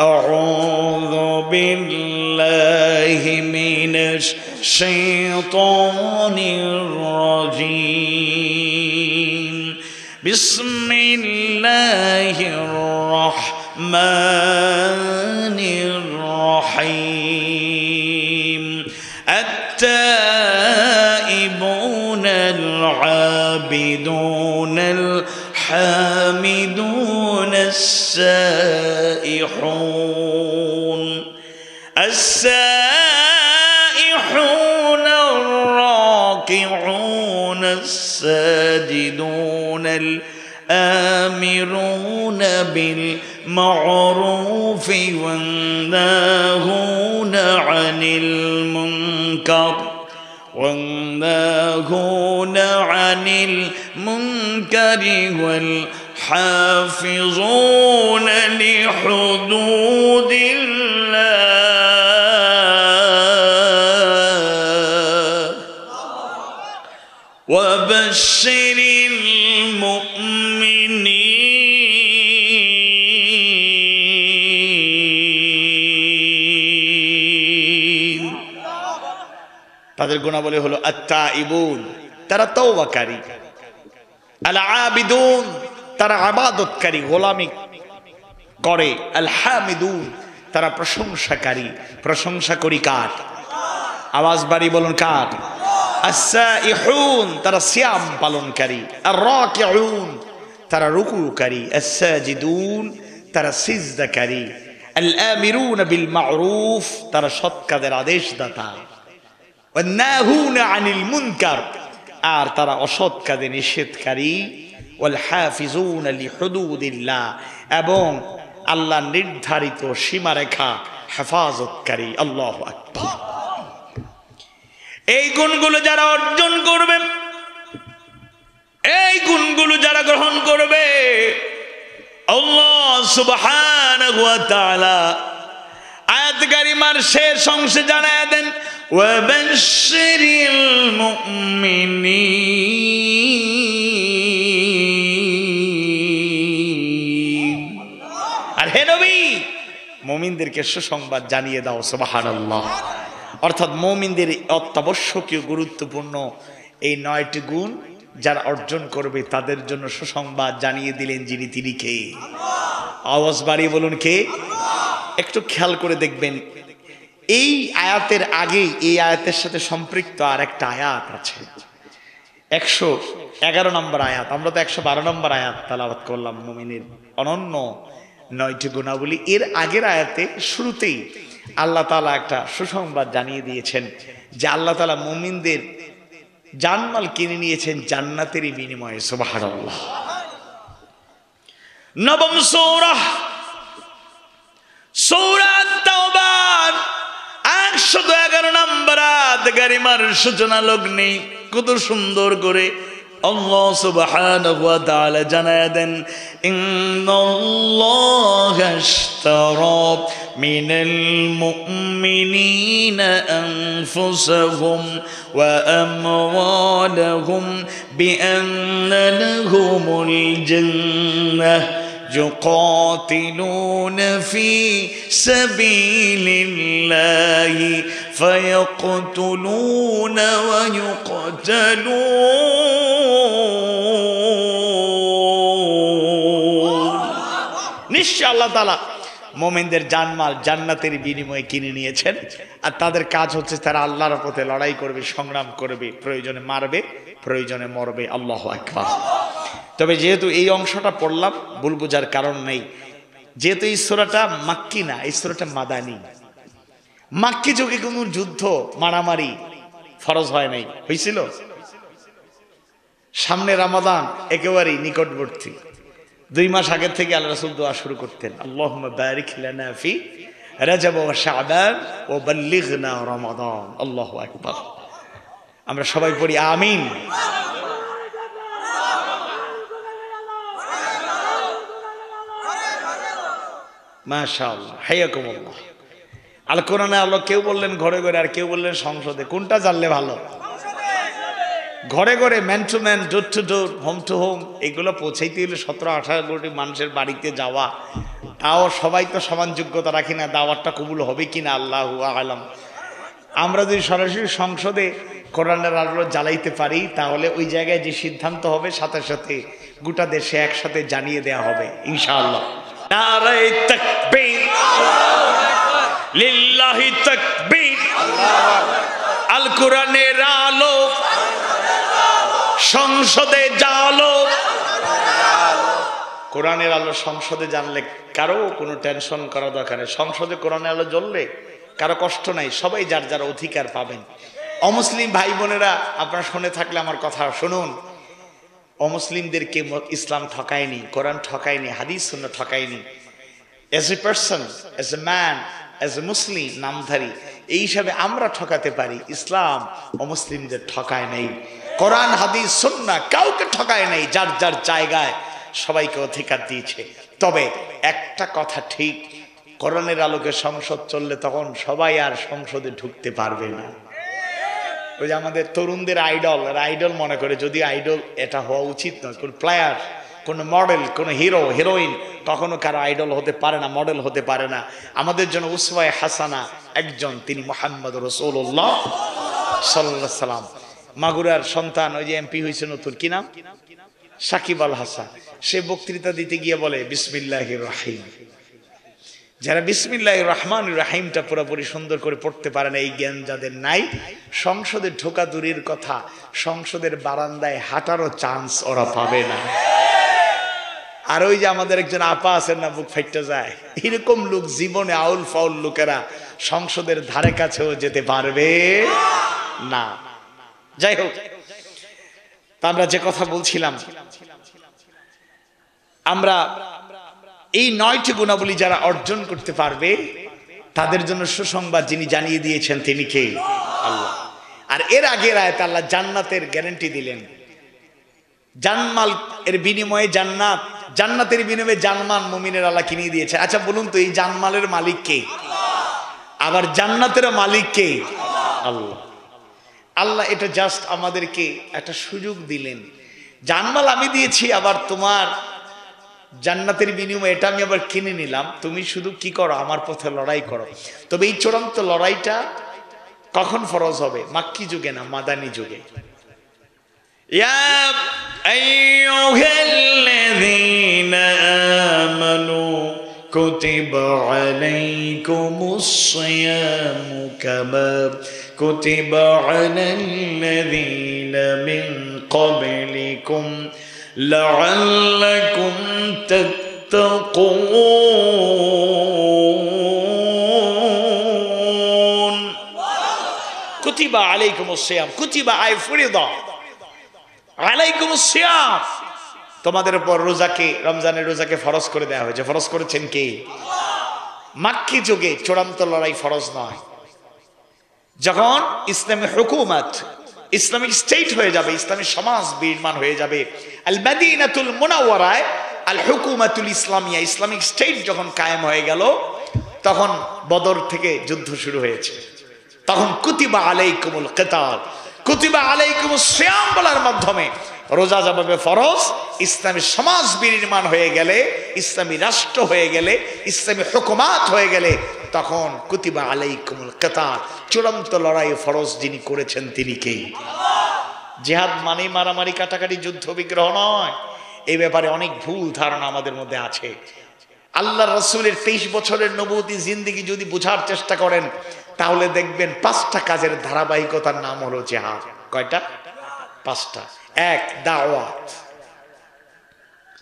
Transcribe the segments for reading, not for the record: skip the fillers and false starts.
أعوذ بالله من الشيطان الرجيم بسم الله الرحمن الرحيم التائبون العابدون الحامدون السائحون الراكعون الساجدون الآمرون بالمعروف والناهون عن المنكر والحافظون لحدود الله وبشر المؤمنين তাদের গুণাবলী হলো আত-তাইবুন তারা তওবাকারী, আল-আবিদুন তারা ইবাদতকারী গোলামি করে, আল-হামিদুন তারা প্রশংসাকারী, প্রশংসা করি কার? আওয়াজ বাড়ি বলুন কার? আস-সাইহুন তারা সিয়াম পালনকারী, আর-রাকিউন তারা রুকুকারী, আস-সাজিদুন তারা সিজদাকারী, আল-আমিরুনা বিল মা'রুফ তারা সৎ কাজের আদেশদাতা, ওয়ান-নাহুনা আনিল মুনকার আর তারা অসৎ কাজে নিষেধকারী, ওয়াল হাফিজুনা লিহুদুদিল্লাহ এবং আল্লাহ নির্ধারিত সীমারেখা হেফাজতকারী। আল্লাহু আকবার। এই গুণগুলো যারা অর্জন করবে, এই গুণগুলো যারা গ্রহণ করবে, আল্লাহ সুবহানাহু ওয়া তাআলা আয়াত কারিমার শেষ অংশে জানায় দেন ওয়াবাশশিরিল মুমিনিন। আর হে নবী মুমিনদেরকে সুসংবাদ জানিয়ে দাও। সুবহানাল্লাহ। অর্থাৎ মুমিনদের অত্যাবশ্যকীয় গুরুত্বপূর্ণ এই 9টি গুণ যারা অর্জন করবে তাদের জন্য সুসংবাদ জানিয়ে দিলেন যিনি, তিনি কে? আওয়াজ বাড়িয়ে বলুন কে? একটু খেয়াল করে দেখবেন এই আয়াতের আগে এই আয়াতের সাথে সম্পৃক্ত আর একটা আয়াত আছে, 111 নম্বর আয়াত। আমরা তো 112 নম্বর আয়াত তেলাওয়াত করলাম মুমিনের অনন্য 9টি গুণাবলী। এর আগের আয়াতে শুরুতেই আল্লাহ তাআলা একটা সুসংবাদ জানিয়ে দিয়েছেন যে আল্লাহ তাআলা মুমিনদের জানমাল কিনে নিয়েছেন জান্নাতেরই বিনিময়ে। সুবহানাল্লাহ। নবম সূরা সূরা তাওবার 111 নম্বর আয়াত কারিমার সূচনা লগ্নে কত সুন্দর করে আল্লাহ সুবহানাহু ওয়া তাআলা জানায় দেন ইন্নাল্লাহা আশতারা মিনাল মুমিনিনা আনফুসাহুম ওয়া আমওয়ালাহুম বিআন্না লাহুমুল জান্নাহ يقاتلون في سبيل الله فيقتلون ويقتلون নিশ্চয় আল্লাহ তাআলা মুমিনদের জানমাল জান্নাতের বিনিময়ে কিনে নিয়েছেন আর তাদের কাজ হচ্ছে তারা আল্লাহর পথে লড়াই করবে, সংগ্রাম করবে, প্রয়োজনে মারবে, প্রয়োজনে মরবে। আল্লাহু আকবার। তবে যেহেতু এই অংশটা পড়লাম ভুল বোঝার কারণ নেই, যেহেতু এই সূরাটা মাক্কি না, এই সূরাটা মাদানী। মাক্কি যুগে কোনো যুদ্ধ মারামারি ফরজ হয় নাই, হয়েছিল? সামনে রমাদান একেবারেই নিকটবর্তী, 2 মাস আগে থেকে আল্লাহ রাসূল দোয়া শুরু করতেন আল্লাহুম্মা বারিক লানা ফি রাজাব ওয়া শাবান ওয়া বাল্লিগনা রমাদান। আল্লাহু আকবার। আমরা সবাই পড়ি আমিন। মাশাআল্লাহ, হায়াকুমুল্লাহ। আল কোরআনে আল্লাহ কেউ বললেন ঘরে ঘরে আর কেউ বললেন সংসদে, কোনটা জানলে ভালো? ঘরে ঘরে, man to man, door to door, home to home, এগুলো পৌঁছাইতে হলে 17-18 কোটি মানুষের বাড়িতে যাওয়া তাও সবাই তো সমান যোগ্যতা রাখি না, দাওয়াতটা কবুল হবে কিনা আল্লাহু আলাম। আমরা যদি সরাসরি সংসদে কোরআনের আলো জ্বালাইতে পারি তাহলে ওই জায়গায় যে সিদ্ধান্ত হবে সাথে সাথে গোটা দেশে একসাথে জানিয়ে দেয়া হবে ইনশাআল্লাহ। নারে তাকবীর, লিল্লাহি তাকবীর, আল কোরআনের আলো সংসদে জ্বালো। কোরআনের আলো সংসদে জানলে কারো কোনো টেনশন করা দরকার নেই। সংসদে কোরআনের আলো জ্বললে কারো কষ্ট নাই, সবাই যার যার অধিকার পাবেন। অমুসলিম ভাই বোনেরা আপনারা শুনে থাকলে আমার কথা শুনুন, অমুসলিমদেরকে ইসলাম ঠকায়নি, কোরআন ঠকায়নি, হাদিস সুন্নাহ ঠকায়নি। As a person, as a man, as a Muslim নামধারী এই হিসাবে আমরা ঠকাতে পারি, ইসলাম অমুসলিমদের ঠকায় নাই। কোরআন হাদিস সুন্নাহ কাউকে ঠকায় নাই, যার যার জায়গায় সবাইকে অধিকার দিয়েছে। তবে একটা কথা ঠিক, কোরআনের আলোকে সংসদ চললে তখন সবাই আর সংসদে ঢুকতে পারবে না। ওই যে আমাদের তরুণদের আইডল, আইডল মনে করে, যদি আইডল এটা হওয়া উচিত নয়। কোন প্লেয়ার, কোন মডেল, কোন হিরো হিরোইন কখনো কারো আইডল হতে পারে না, মডেল হতে পারে না। আমাদের জন্য উসওয়ায়ে হাসানা একজন, তিনি মুহাম্মদ রাসূলুল্লাহ সাল্লাল্লাহু আলাইহি সাল্লাম। মাগুরার সন্তান, ওই যে এমপি হয়েছে নতুন, কি নাম, সাকিব আল হাসান, সে বক্তৃতা দিতে গিয়ে বলে বিসমিল্লাহির রহিম। যারা বিসমিল্লাহির রহমানির রহিমটা পুরোপুরি সুন্দর করে পড়তে পারে না, এই জ্ঞান যাদের নাই, সংসদে ঢোকা দূরের কথা, সংসদের বারান্দায় হাঁটারও চান্স ওরা পাবে না। আর ওই যে আমাদের একজন আপা আছেন না, বুক ফাইটটা যায়, এরকম লোক জীবনে আউল ফাউল লোকেরা সংসদের ধারে কাছেও যেতে পারবে না। যাই হোক, আমরা যে কথা বলছিলাম, আমরা এই 9টি গুণাবলী যারা অর্জন করতে পারবে তাদের জন্য সুসংবাদ যিনি জানিয়ে দিয়েছেন তিনি কে? আল্লাহ। আর এর আগের আয়াতে আল্লাহ জান্নাতের গ্যারান্টি দিলেন, জানমাল এর বিনিময়ে জান্নাত, জান্নাতের বিনিময়ে জানমান মুমিনের আল্লাহ কিনে দিয়েছে। আচ্ছা বলুন তো, এই জানমালের মালিক কে? আবার জান্নাতের মালিক কে? আল্লাহ। আল্লাহ এটা জাস্ট আমাদেরকে একটা সুযোগ দিলেন, জানমাল আমি দিয়েছি, আবার তোমার জান্নাতের বিনিময়ে এটা আমি আবার কিনে নিলাম, তুমি শুধু কি করো, আমার পথে লড়াই করো। তবে এই চূড়ান্ত লড়াইটা কখন ফরজ হবে? মাক্কি যুগে না, মাদানী যুগে। ইয়া আইয়ুহাল্লাযীনা আমানু কুতিবা আলাইকুমুস সিয়ামু কামা কুতিবা আলাল্লাযীনা মিন ক্বাবলিকুম لعلكم تتقون كتب عليكم الصيام كتب أي فرض عليكم الصيام তোমাদের উপর রোজাকে, রমজানের রোজাকে ফরজ করে দেওয়া হয়েছে। ফরজ করেছেন কে? মাক্কি যুগে চূড়ান্ত লড়াই ফরজ নয়। যখন ইসলামী হুকুমত, ইসলামিক স্টেট হয়ে যাবে, ইসলামী সমাজ বিনির্মাণ হয়ে যাবে, আল মাদিনাতুল মুনাওয়ারায় আল হুকুমাতুল ইসলামিয়া, ইসলামিক স্টেট যখন কায়েম হয়ে গেল, তখন বদর থেকে যুদ্ধ শুরু হয়েছে। তখন কুতিবা আলাইকুমুল কিতাল, কুতিবা আলাইকুমুস সিয়াম বলার মাধ্যমে রোজা যাবে ফরজ। ইসলামী সমাজ বিনির্মাণ হয়ে গেলে, ইসলামী রাষ্ট্র হয়ে গেলে, ইসলামী হুকুমাত হয়ে গেলে, তখন কুতিবা আলাইকুমুল কিতাল, চূড়ান্ত লড়াই ফরজ যিনি করেছেন তিনি কে? জিহাদ মানে মারামারি, কাটাকাটি, যুদ্ধ বিগ্রহ নয়। এই ব্যাপারে অনেক ভুল ধারণা আমাদের মধ্যে আছে। আল্লাহর রাসূলের 23 বছরের নবুয়তি জিন্দেগি যদি বোঝার চেষ্টা করেন তাহলে দেখবেন 5টা কাজের ধারাবাহিকতার নাম হলো জিহাদ। কয়টা? 5টা। 1, দাওয়াত।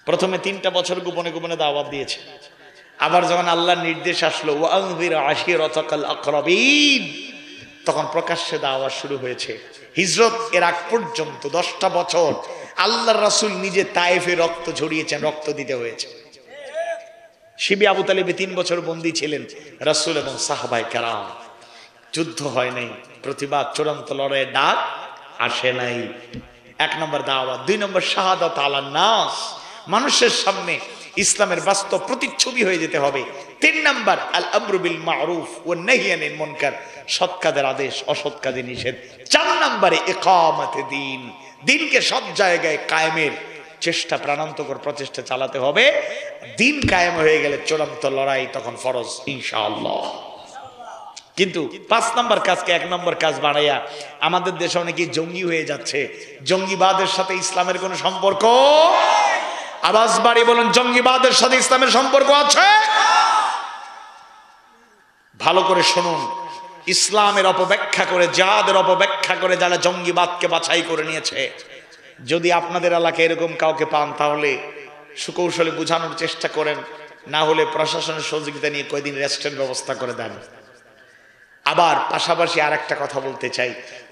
প্রথমে 3টা বছর গোপনে গোপনে দাওয়াত দিয়েছে। আবার যখন আল্লাহর নির্দেশ আসলো ওয়ানযির আশিরাতাকাল আকরাবিন, তখন প্রকাশ্যে দাওয়াত শুরু হয়েছে। হিজরত এর আগ পর্যন্ত 10টা বছর আল্লাহর রাসূল নিজে তায়েফে রক্ত ঝরিয়েছেন, রক্ত দিতে হয়েছে। শিবি আবু তালিবে 3 বছর বন্দী ছিলেন, রাসূল এবং সাহাবায়ে কেরাম। যুদ্ধ হয় নাই, প্রতিবাদ, চূড়ান্ত লড়াইয়ের ডাক আসে নাই। 1 নম্বর দাওয়াত। 2 নম্বর শাহাদাত আলান নাস, মানুষের সামনে ইসলামের বাস্তব প্রতিচ্ছবি হয়ে যেতে হবে। 3 নম্বর আল আমরু বিল মারুফ ওয়ান নাহই আনিল মুনকার, সৎ কাজের আদেশ, অসৎ কাজের নিষেধ। 4 নম্বরে ইকামাতে দ্বীন, দ্বীনকে সব জায়গায় কায়েমের চেষ্টা, প্রাণান্তকর প্রচেষ্টা চালাতে হবে। দিন কায়েম হয়ে গেলে চূড়ান্ত লড়াই তখন ফরজ ইনশাআল্লাহ। কিন্তু 5 নম্বর কাজকে 1 নম্বর কাজ বানাইয়া আমাদের দেশে অনেকেই জঙ্গি হয়ে যাচ্ছে। জঙ্গিবাদের সাথে ইসলামের কোনো সম্পর্ক? আওয়াজ বাড়ি বলুন, জঙ্গিবাদের সাথে ইসলামের সম্পর্ক আছে? ভালো করে শুনুন, ইসলামের অপব্যাখ্যা করে, জিহাদের অপব্যাখ্যা করে যারা জঙ্গিবাদকে বাছাই করে নিয়েছে, যদি আপনাদের এলাকায় এরকম কাউকে পান তাহলে সুকৌশলে বোঝানোর চেষ্টা করেন, না হলে প্রশাসনের সহযোগিতা নিয়ে কয়েকদিন রেস্টের ব্যবস্থা করে দেন। আবার পাশাপাশি আর একটা কথা বলতে চাই,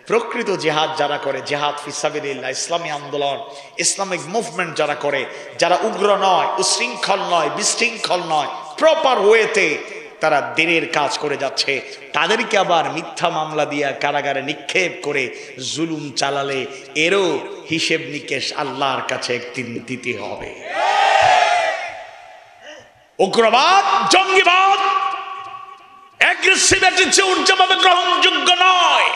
প্রকৃত জিহাদ যারা করে, জিহাদ ফিসাবিলিল্লাহ, ইসলামী আন্দোলন, ইসলামিক মুভমেন্ট যারা করে, যারা উগ্র নয়, উশৃঙ্খল নয়, বিশৃঙ্খল নয়, প্রপার ওয়েতে তারা দিনের কাজ করে যাচ্ছে, তাদেরকে আবার মিথ্যা মামলা দিয়ে কারাগারে নিক্ষেপ করে জুলুম চালালে এরও হিসেব নিকেশ আল্লাহর কাছে একদিন দিতে হবে। উগ্রবাদ, জঙ্গিবাদ, অ্যাগ্রেসিভ অ্যাটিটিউড যেভাবে গ্রহণযোগ্য নয়,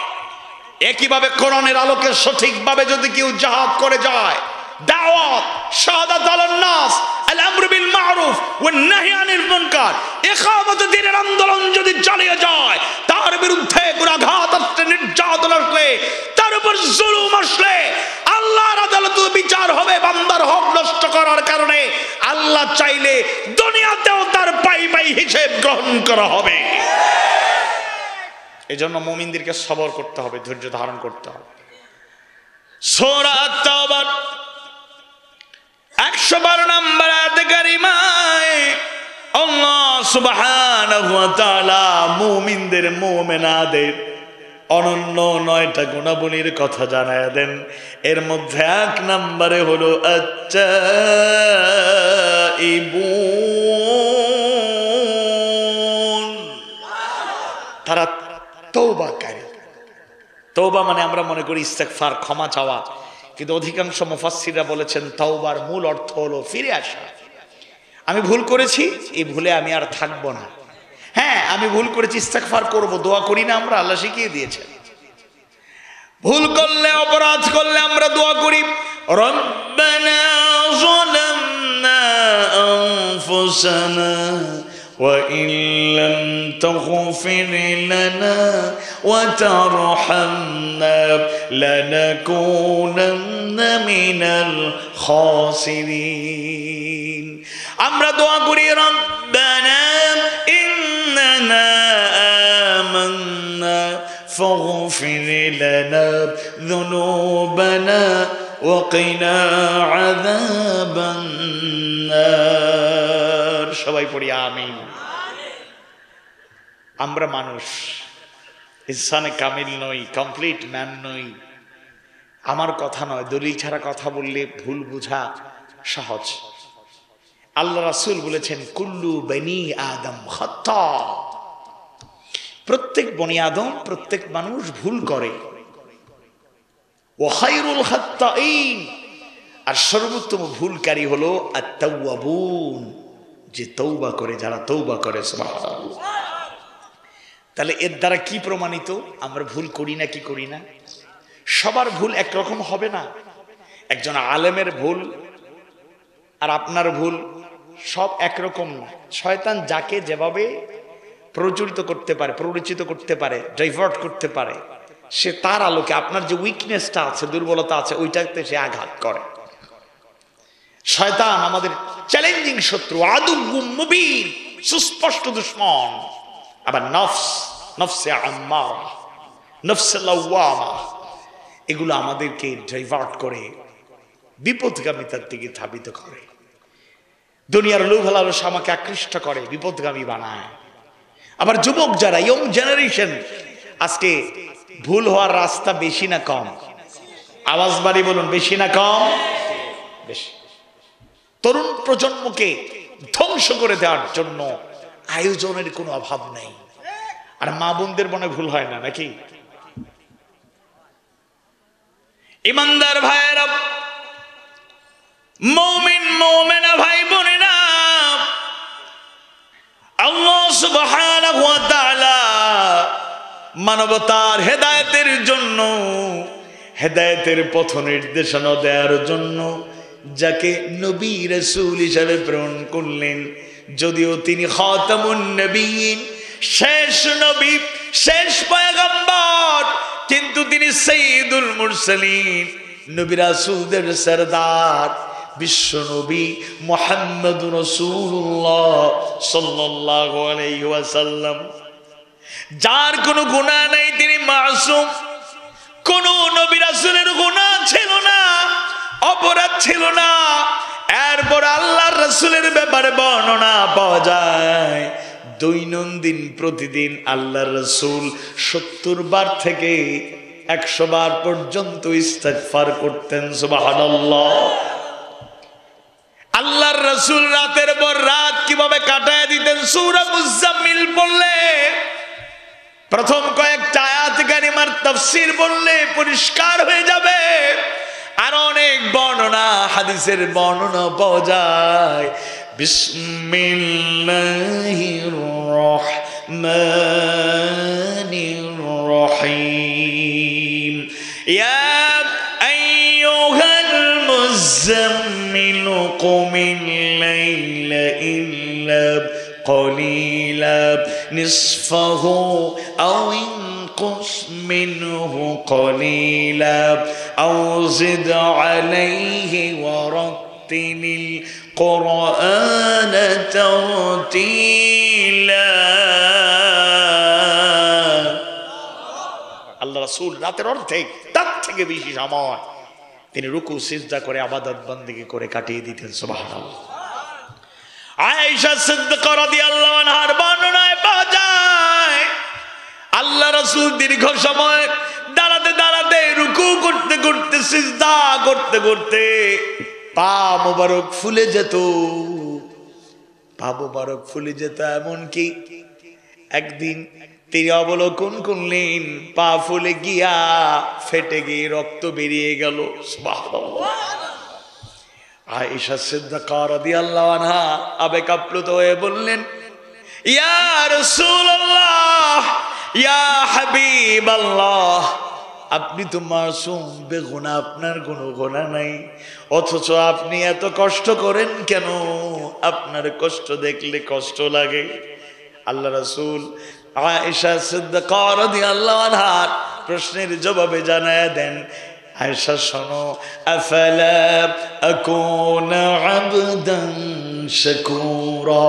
একইভাবে কোরআনের আলোকে সঠিকভাবে যদি কেউ জিহাদ করে যায়, দাওয়াত, শাহাদাত আলান নাস, আল আমরু বিল মারুফ ওয়ান নাহি আনিল মুনকার, ইকামত দ্বীনের আন্দোলন যদি চালিয়ে যায়, তার বিরুদ্ধে কোনো আঘাত আসলে, নির্যাতন আসলে, তার উপর জুলুম আসলে আল্লাহর আদালতে বিচার হবে। বান্দার হক নষ্ট করার কারণে আল্লাহ চাইলে দুনিয়াতেও তার পাই পাই হিসেব গ্রহণ করা হবে। এজন্য মুমিনদেরকে সবর করতে হবে, ধৈর্য ধারণ করতে হবে। সূরা তাওবা 112 নম্বর আয়াত কারিমায় আল্লাহ সুবহানাহু ওয়া তাআলা মুমিনদের, মুমিনাদের অনন্য 9টা গুণাবলীর কথা জানায় দেন। এর মধ্যে 1 নম্বরে হলো আত-তাইবুন, তারা তওবাকারী। তওবা মানে আমরা মনে করি ইস্তেগফার, ক্ষমা চাওয়া, কিন্তু অধিকাংশ মুফাসসিররা বলেছেন তওবার মূল অর্থ হলো ফিরে আসা। আমি ভুল করেছি, এই ভুলে আমি আর থাকবো না। হ্যাঁ, আমি ভুল করেছি, ইস্তেগফার করব, দোয়া করি না আমরা? আল্লাহ শিখিয়ে দিয়েছেন। ভুল করলে, অপরাধ করলে আমরা দোয়া করি, রব্বানা যালামনা আনফুসানা ওয়া ইন লাম তাগফির লানা ওয়া তারহামনা লানাকুনান্না মিনাল খাসিরিন। আমরা দোয়া করি, রব্বানা ইন্নানা আমান্না ফাগফির লানা যুনুবানা ওয়া কিনা আযাবান নার। সবাই পড়ি আমিন। আমরা মানুষ, ইনসানে কামিল নই, কমপ্লিট ম্যান নই। আমার কথা নয়, দলিল ছাড়া কথা বললে ভুল বোঝা সহজ। আল্লাহ রাসূল বলেছেন, কুল্লু বনি আদম খাত্তা, প্রত্যেক বনি আদম, প্রত্যেক মানুষ ভুল করে। ওয়া খায়রুল খাত্তাইন, আর সর্বোত্তম ভুলকারী হলো আত-তাওয়াবুন, যে তওবা করে, যারা তওবা করে। সুবহানাল্লাহ। তাহলে এর দ্বারা কি প্রমাণিত? আমরা ভুল করি না কি করি না? সবার ভুল একরকম হবে না। একজন আলেমের ভুল আর আপনার ভুল সব একরকম না। শয়তান যাকে যেভাবে প্রচলিত করতে পারে, প্ররোচিত করতে পারে, ডাইভার্ট করতে পারে, সে তার আলোকে আপনার যে উইকনেসটা আছে, দুর্বলতা আছে, ওইটাতে সে আঘাত করে। শয়তান আমাদের চ্যালেঞ্জিং শত্রু, আদুউম মুবিন, সুস্পষ্ট দুশমন। আবার নফস, নফসে আম্মারা, নফসে লাওয়ামা, এগুলো আমাদেরকে ডাইভার্ট করে, বিপদগামিতার দিকে ধাবিত করে। দুনিয়ার লোভ লালসা আমাকে আকৃষ্ট করে, বিপদগামী বানায়। আবার যুবক যারা, ইয়ং জেনারেশন, আজকে ভুল হওয়ার রাস্তা বেশি না কম? আওয়াজ বাড়ি বলুন, বেশি না কম? বেশি। তরুণ প্রজন্মকে ধ্বংস করে দেওয়ার জন্য আয়োজনের কোনো অভাব নেই। আর মা বোনদের মনে ভুল হয় না নাকি? ইমানদার ভাইয়েরা, মুমিন মুমিনা ভাই বোনেরা, আল্লাহ সুবহানাহু ওয়া তাআলা মানবতার হেদায়েতের জন্য, হেদায়েতের পথ নির্দেশনা দেওয়ার জন্য যাকে নবী রাসূল হিসেবে প্রেরণ করলেন, যদিও তিনি খাতামুন নবীন, শেষ নবী, শেষ পয়গম্বর, কিন্তু তিনি সাইয়্যিদুল মুরসালিন, নবী রাসূলদের সরদার, বিশ্ব নবী মুহাম্মদুর রাসূলুল্লাহ সাল্লাল্লাহু আলাইহি ওয়াসাল্লাম, যার কোনো গুনাহ নাই, তিনি মাসুম। কোন নবী রাসূলের গুনাহ ছিল না, অপরাধ ছিল না। এরপর আল্লাহর রাসূলের ব্যাপারে বর্ণনা পাওয়া যায়, দৈনন্দিন প্রতিদিন আল্লাহর রাসূল 70 বার থেকে 100 বার পর্যন্ত ইস্তিগফার করতেন। সুবহানাল্লাহ। আল্লাহর রাসূল রাতের পর রাত কিভাবে কাটায় দিতেন, সূরা মুজাম্মিল পড়লে, প্রথম কয়েকটা আয়াত কারিমার তাফসীর বললে পরিষ্কার হয়ে যাবে। আর অনেক বর্ণনা, হাদিসের বর্ণনা পাওয়া যায়। বিসমিল্লাহির রহমানির রহিম। ইয়া আইয়ুহাল মুযাম্মিল কুমিল লাইলা ইল্লা قليلا نصفه أو انقص منه قليلا أو زد عليه ورتل القرآن ترتيلا। আল্লাহ রাসূল রাতের অর্ধেক, তার থেকে বেশি সময় তিনি রুকু সিজদা করে ইবাদত বন্দেগী করে কাটিয়ে দিতেন। সুবহানাল্লাহ। আয়েশা সিদ্দিকা রাদিয়াল্লাহু আনহার বর্ণনায় পাওয়া যায়, আল্লাহ রাসূল দীর্ঘ সময় দাঁড়াতে দাঁড়াতে, রুকু করতে করতে, সিজদা করতে করতে পা মোবারক ফুলে যেত, পা মোবারক ফুলে যেত। এমনকি একদিন তিনি অবলোকন করলেন, পা ফুলে গিয়া ফেটে গিয়ে রক্ত বেরিয়ে গেল। সুবহানাল্লাহ। আয়েশা সিদ্দিকা রাদিয়াল্লাহু আনহা আবেগ আপ্লুত হয়ে বললেন, ইয়া রাসূলুল্লাহ, ইয়া হাবিবাল্লাহ, আপনি তো মাসুম, বেগুনাহ, আপনার কোনো গুনাহ নাই, অথচ আপনি এত কষ্ট করেন কেন? আপনার কষ্ট দেখলে কষ্ট লাগে। আল্লাহ রাসূল আয়েশা সিদ্দিকা রাদিয়াল্লাহু আনহার প্রশ্নের জবাবে জানায়া দেন, আয়েশা শোনো, আফালা আকুনা আবদান শাকুরা,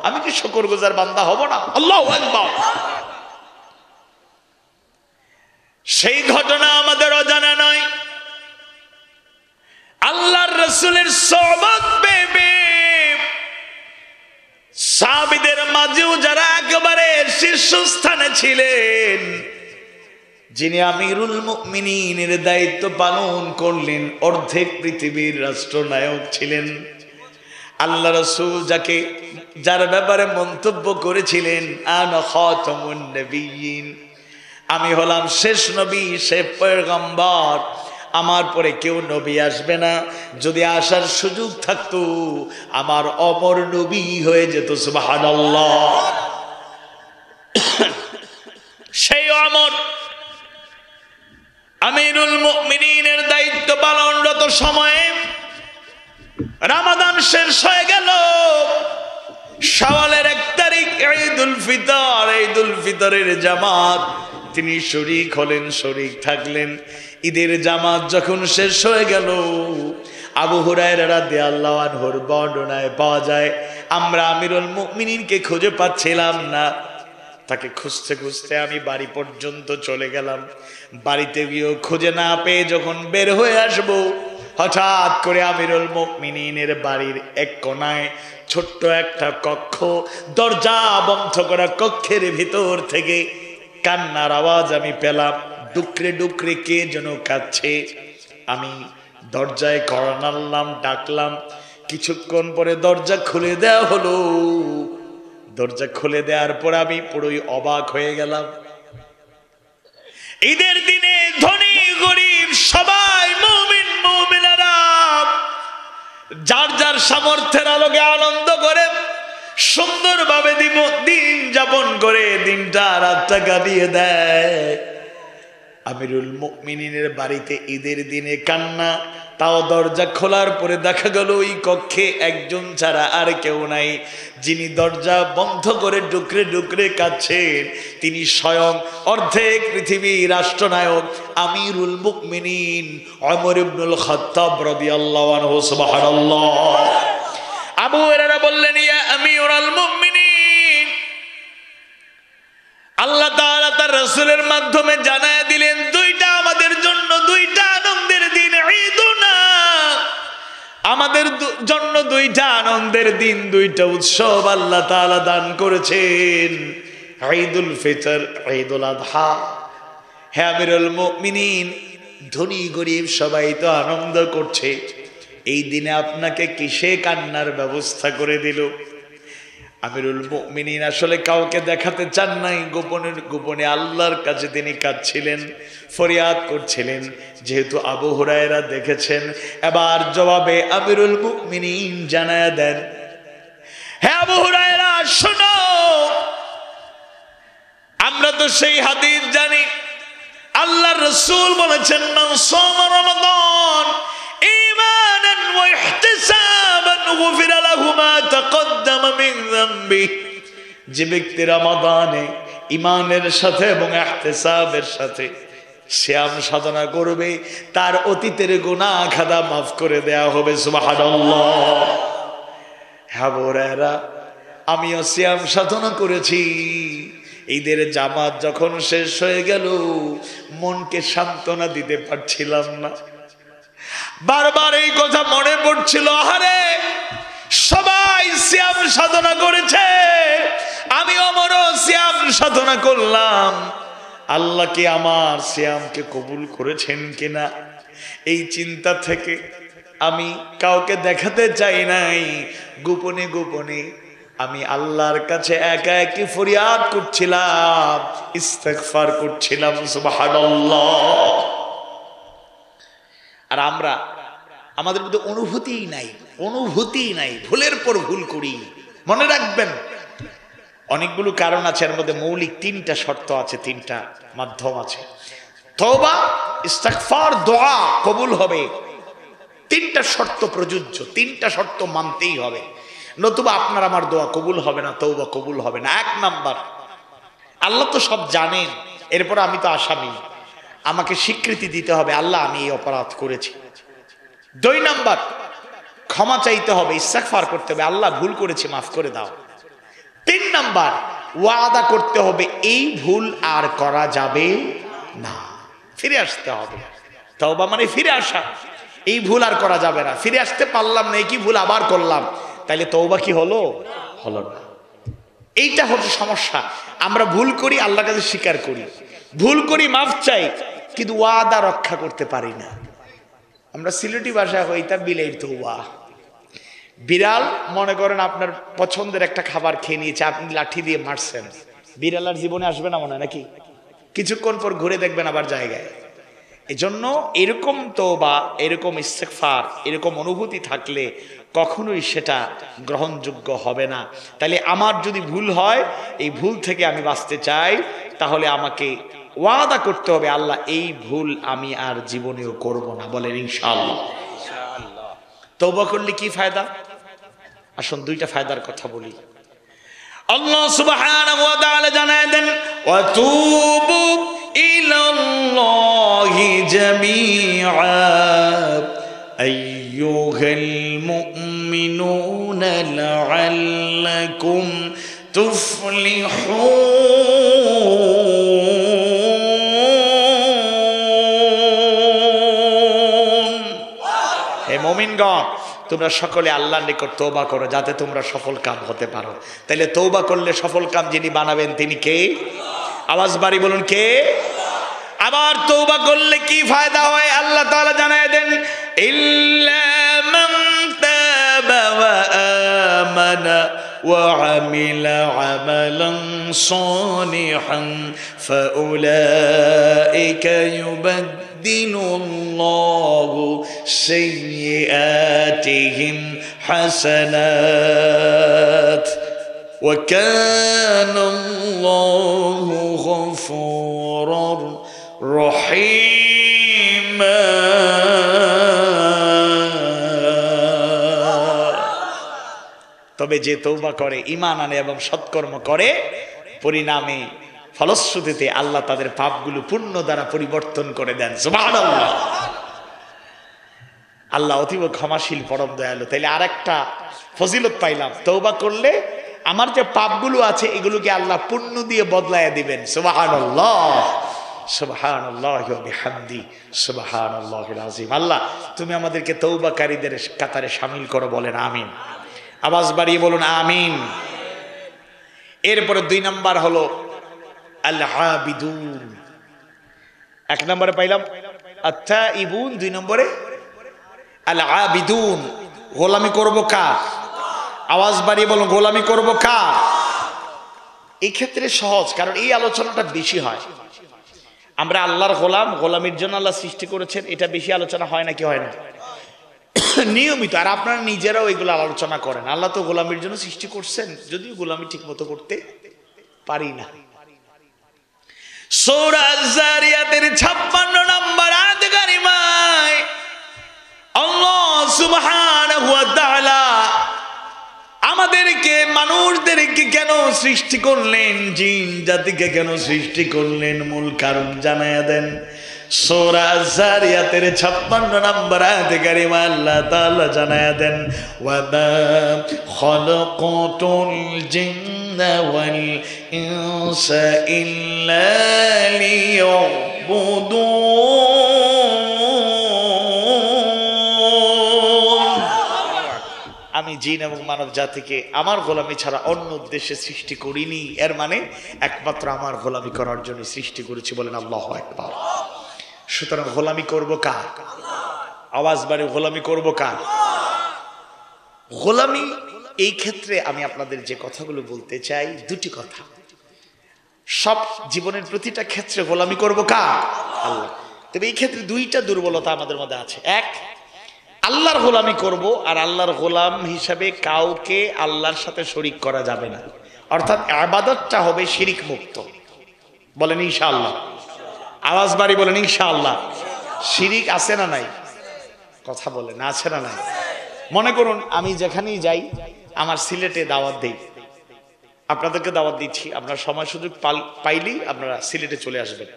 আমি কি শুকরগুজার বান্দা হব না? আল্লাহু আকবার। সেই ঘটনা আমাদের অজানা নয়। আল্লাহর রাসূলের সোহবত পেয়ে সাহাবীদের মাঝেও যারা একেবারে শীর্ষস্থানে ছিলেন, যিনি আমিরুল মুমিনিনের দায়িত্ব পালন করলেন, অর্ধেক পৃথিবীর রাষ্ট্রনায়ক ছিলেন, আল্লাহ রাসূল যার ব্যাপারে মন্তব্য করেছিলেন, আনা খাতামুন নবিয়্যিন, আমি হলাম শেষ নবী, শেষ পয়গম্বর, আমার পরে কেউ নবী আসবে না, যদি আসার সুযোগ থাকতো আমার অমর নবী হয়ে যেত। সুবহানাল্লাহ। সেই অমর আমিরুল মুমিনিনের দায়িত্ব পালনরত সময়ে রমাদান শেষ হয়ে গেল, শাওয়ালের 1 তারিখ ঈদুল ফিতর, ঈদুল ফিতরের জামাত তিনি শরীক হলেন, শরীক থাকলেন। ঈদের জামাত যখন শেষ হয়ে গেল, আবু হুরায়রা রাদিয়াল্লাহু আনহুর বর্ণনায় পাওয়া যায়, আমরা আমিরুল মুমিনিনকে খুঁজে পাচ্ছিলাম না, তাকে খুঁজতে খুঁজতে আমি বাড়ি পর্যন্ত চলে গেলাম। বাড়িতে গিয়েও খুঁজে না পেয়ে যখন বের হয়ে আসবো, হঠাৎ করে আমিরুল মুমিনিনের বাড়ির এক কোণায় ছোট্ট একটা কক্ষ, দরজা বন্ধ করা কক্ষের ভিতর থেকে কান্নার আওয়াজ আমি পেলাম। ডুকরে ডুকরে কে যেন কাঁদছে। আমি দরজায় কড়া নাড়লাম, ডাকলাম, কিছুক্ষণ পরে দরজা খুলে দেওয়া হলো। দরজা খুলে দেওয়ার পর আমি পুরোই অবাক হয়ে গেলাম। ঈদের দিনে ধনী গরিব সবাই, মুমিন মুমিনারা যার যার সামর্থ্যের আলোকে আনন্দ করে সুন্দরভাবে দিন যাপন করে, দিনটা রাতটা কাটিয়ে দেয়। আমিরুল মুমিনিনের বাড়িতে ঈদের দিনে কান্না, তাও দরজা খোলার পরে দেখা গেল ওই কক্ষে একজন ছাড়া আর কেউ নাই। যিনি দরজা বন্ধ করে ডুকরে ডুকরে কাঁদছেন তিনি স্বয়ং অর্ধেক পৃথিবীর রাষ্ট্রনায়ক আমিরুল মুমিনিন ওমর ইবনুল খাত্তাব রাদিয়াল্লাহু আনহু। সুবহানাল্লাহ। আবু হুরায়রা বললেন, ইয়া আমিরুল মুমিনিন, আল্লাহ তাআলা তার রাসূলের মাধ্যমে জানায় দিলেন দুইটা আমাদের জন্য দুইটা আনন্দের দিন, ঈদুনা, আমাদের জন্য দুইটা আনন্দের দিন, দুইটা উৎসব আল্লাহ তাআলা দান করেছেন, ঈদুল ফিতর, ঈদুল আযহা। হে আমিরুল মুমিনিন, ধনী গরিব সবাই তো আনন্দ করছে, এই দিনে আপনাকে কিসে কান্নার ব্যবস্থা করে দিল? আমিরুল মুমিনিন আসলে কাউকে দেখাতে চান নাই, গোপনে গোপনে আল্লাহর কাছে তিনি কাঁদছিলেন, ফরিয়াদ করছিলেন। যেহেতু আবু হুরায়রা দেখেছেন, এবার জবাবে আমিরুল মুমিনিন জানায়া দেন, হে আবু হুরায়রা শোনো, আমরা তো সেই হাদিস জানি, আল্লাহর রাসূল বলেছেন, মান সামা রমাদান ঈমানান ওয়া ইহতিসাবান গুফিরা লাহু মা তাকদ্দামা মিন যামবি। যে ব্যক্তি রমাদানে ঈমানের সাথে এবং ইহতিসাবের সাথে সিয়াম সাধনা করবে, তার অতীতের গুনাহ খাতা মাফ করে দেয়া হবে। সুবহানাল্লাহ। হ্যাঁ বোনেরা, আমিও সিয়াম সাধনা করেছি। ঈদের জামাত যখন শেষ হয়ে গেল, মনকে সান্ত্বনা দিতে পারছিলাম না, বারবার এই কথা মনে পড়ছিল, আরে সবাই সিয়াম সাধনা করেছে, আমি আমারও সিয়াম সাধনা করলাম, আল্লাহ কি আমার সিয়ামকে কবুল করেছেন কিনা? এই চিন্তা থেকে আমি কাউকে দেখাতে চাই নাই, গোপনে গোপনে আমি আল্লাহর কাছে একা একই ফরিয়াদ করছিলাম, ইস্তেগফার করছিলাম। সুবহানাল্লাহ। আর আমরা, আমাদের মধ্যে অনুভূতিই নাই, ভুলের পর ভুল করি। মনে রাখবেন, অনেকগুলো কারণ আছে, এর মধ্যে মৌলিক তিনটা শর্ত আছে, তিনটা মাধ্যম আছে। তওবা, ইস্তেগফার, দোয়া কবুল হবে, তিনটা শর্ত প্রযোজ্য, তিনটা শর্ত মানতেই হবে, নতুবা আপনার আমার দোয়া কবুল হবে না, তওবা কবুল হবে না। এক নাম্বার, আল্লাহ তো সব জানেন, এরপর আমি তো আসামি, আমাকে স্বীকৃতি দিতে হবে, আল্লাহ আমি এই অপরাধ করেছি। দুই নাম্বার, ক্ষমা চাইতে হবে, ইস্তেগফার করতে হবে, আল্লাহ ভুল করেছি, মাফ করে দাও। তিন নাম্বার, ওয়াদা করতে হবে এই ভুল আর করা যাবে না, ফিরে আসতে হবে। তওবা মানে ফিরে আসা, এই ভুল আর করা যাবে না, ফিরে আসতে পারলাম না, কি ভুল আবার করলাম, তাইলে তওবা কি হলো? হলো না। এইটা হচ্ছে সমস্যা। আমরা ভুল করি, আল্লাহর কাছে স্বীকার করি, ভুল করি, মাফ চাই, কিন্তু ওয়াদা রক্ষা করতে পারি না। আমরা সিলেটি ভাষায় হইতা বিলের তওবা। বিড়াল, মনে করেন আপনার পছন্দের একটা খাবার খেয়ে নিয়েছে, আপনি লাঠি দিয়ে মারছেন, বিড়াল আর জীবনে আসবে না মনে হয় নাকি? কিছুক্ষণ পর ঘুরে দেখবেন আবার জায়গায়। এজন্য এরকম তওবা, এরকম ইস্তেগফার, এরকম অনুভূতি থাকলে কখনোই সেটা গ্রহণযোগ্য হবে না। তাহলে আমার যদি ভুল হয়, এই ভুল থেকে আমি বাঁচতে চাই, তাহলে আমাকে ওয়াদা করতে হবে, আল্লাহ এই ভুল আমি আর জীবনেও করব না। বলেন ইনশাআল্লাহ। তওবা করলে কি ফায়দা? আসুন দুইটা ফায়দার কথা বলি। আল্লাহ সুবহানাহু ওয়া তাআলা জানায় দেন, ওয়া তুবু ইলাল্লাহি জামিআ আইয়ুহাল মুমিনুনা লাআল্লাকুম তুফলিহুন। হে মুমিনগণ, তোমরা সকলে আল্লাহর নিকট তওবা করো, যাতে তোমরা সফল কাম হতে পারো। তাইলে তওবা করলে সফল কাম যিনি বানাবেন তিনি কে? আওয়াজ বাড়ি বলুন, কে? আবার তওবা করলে কি ফায়দা হয় আল্লাহ তাআলা জানায় দেন, ইল্লা মান তাবা ওয়া আমানা ওয়া আমিলা আমালান সালিহান ফাউলাইকা ইউবাদদিলুল্লাহু সাইয়্যাতিহিম হাসানাত ওয়া কানাল্লাহু গফুরার রহিমা। তবে যে তওবা করে, ঈমান আনে এবং সৎকর্ম করে, পরিণামে ফলশ্রুতিতে আল্লাহ তাদের পাপগুলো পুণ্য দ্বারা পরিবর্তন করে দেন। সুবহানাল্লাহ। আল্লাহ অতীব ক্ষমাশীল, পরম দয়ালু। তাইলে আরেকটা ফজিলত পাইলাম, তওবা করলে আমার যে পাপগুলো আছে এগুলোকে আল্লাহ পুণ্য দিয়ে বদলায়া দিবেন। সুবহানাল্লাহ, সুবহানাল্লাহি ওয়া বিহামদি, সুবহানাল্লাহিল আযীম। আল্লাহ তুমি আমাদেরকে তওবাকারীদের কাতারে শামিল করো, বলেন আমিন। আওয়াজ বাড়িয়ে বলুন আমিন। এরপরে 2 নাম্বার হলো আল আবিদুন। 1 নম্বরে পাইলাম আত-তাইবুন, 2 নম্বরে আল আবিদুন। গোলামি করব কার? আওয়াজ বাড়িয়ে বলুন গোলামি করব কার? এই ক্ষেত্রে সহজ, কারণ এই আলোচনাটা বেশি হয়। আমরা আল্লাহর গোলাম, গোলামির জন্য আল্লাহ সৃষ্টি করেছেন, এটা বেশি আলোচনা হয় নাকি হয় না? নিয়মিত। আর আপনারা নিজেরাও এগুলো আলোচনা করেন। আল্লাহ তো গোলামির জন্য সৃষ্টি করছেন, যদিও গোলামি ঠিক মতো করতে পারি না। সূরা আয-যারিয়াতের 56 নম্বর আয়াত কারিমায় আল্লাহ সুবহানাহু ওয়া তাআলা আমাদেরকে, মানুষদেরকে কেন সৃষ্টি করলেন, জিন জাতিকে কেন সৃষ্টি করলেন, মূল কারণ জানায়া দেন। সূরা আয-যারিয়াতের 56 নম্বর আয়াতে কারিমা আল্লাহ তাআলা জানায়া দেন, ওয়া মা খালাকাতুল জিন্না ওয়াল ইনসা ইল্লা লিয়াবুদুন। আমি জিন এবং মানব জাতিকে আমার গোলামি ছাড়া অন্য উদ্দেশ্যে সৃষ্টি করিনি। এর মানে একমাত্র আমার গোলামি করার জন্য সৃষ্টি করেছি, বলেন আল্লাহু আকবার। সুতরাং গোলামি করব কার? আওয়াজ বাড়ি, গোলামি করব কার? গোলামি, এই ক্ষেত্রে আমি আপনাদের যে কথাগুলো বলতে চাই, 2টি কথা। সব জীবনের প্রতিটা ক্ষেত্রে গোলামি করব কার? আল্লাহ। তবে এই ক্ষেত্রে 2টা দুর্বলতা আমাদের মধ্যে আছে। 1, আল্লাহর গোলামি করব, আর আল্লাহর গোলাম হিসাবে কাউকে আল্লাহর সাথে শরীক করা যাবে না। অর্থাৎ ইবাদতটা হবে শিরিক মুক্ত, বলেন ইনশাআল্লাহ। আওয়াজ বাড়ি বলেন ইনশাআল্লাহ। শিরিক আছে না নাই? কথা বলেন, আছে না নাই? মনে করুন আমি যেখানেই যাই, আমার সিলেটে দাওয়াত দেই, আপনাদেরকে দাওয়াত দিচ্ছি, আপনারা সময় সুযোগ পাইলেই আপনারা সিলেটে চলে আসবেন।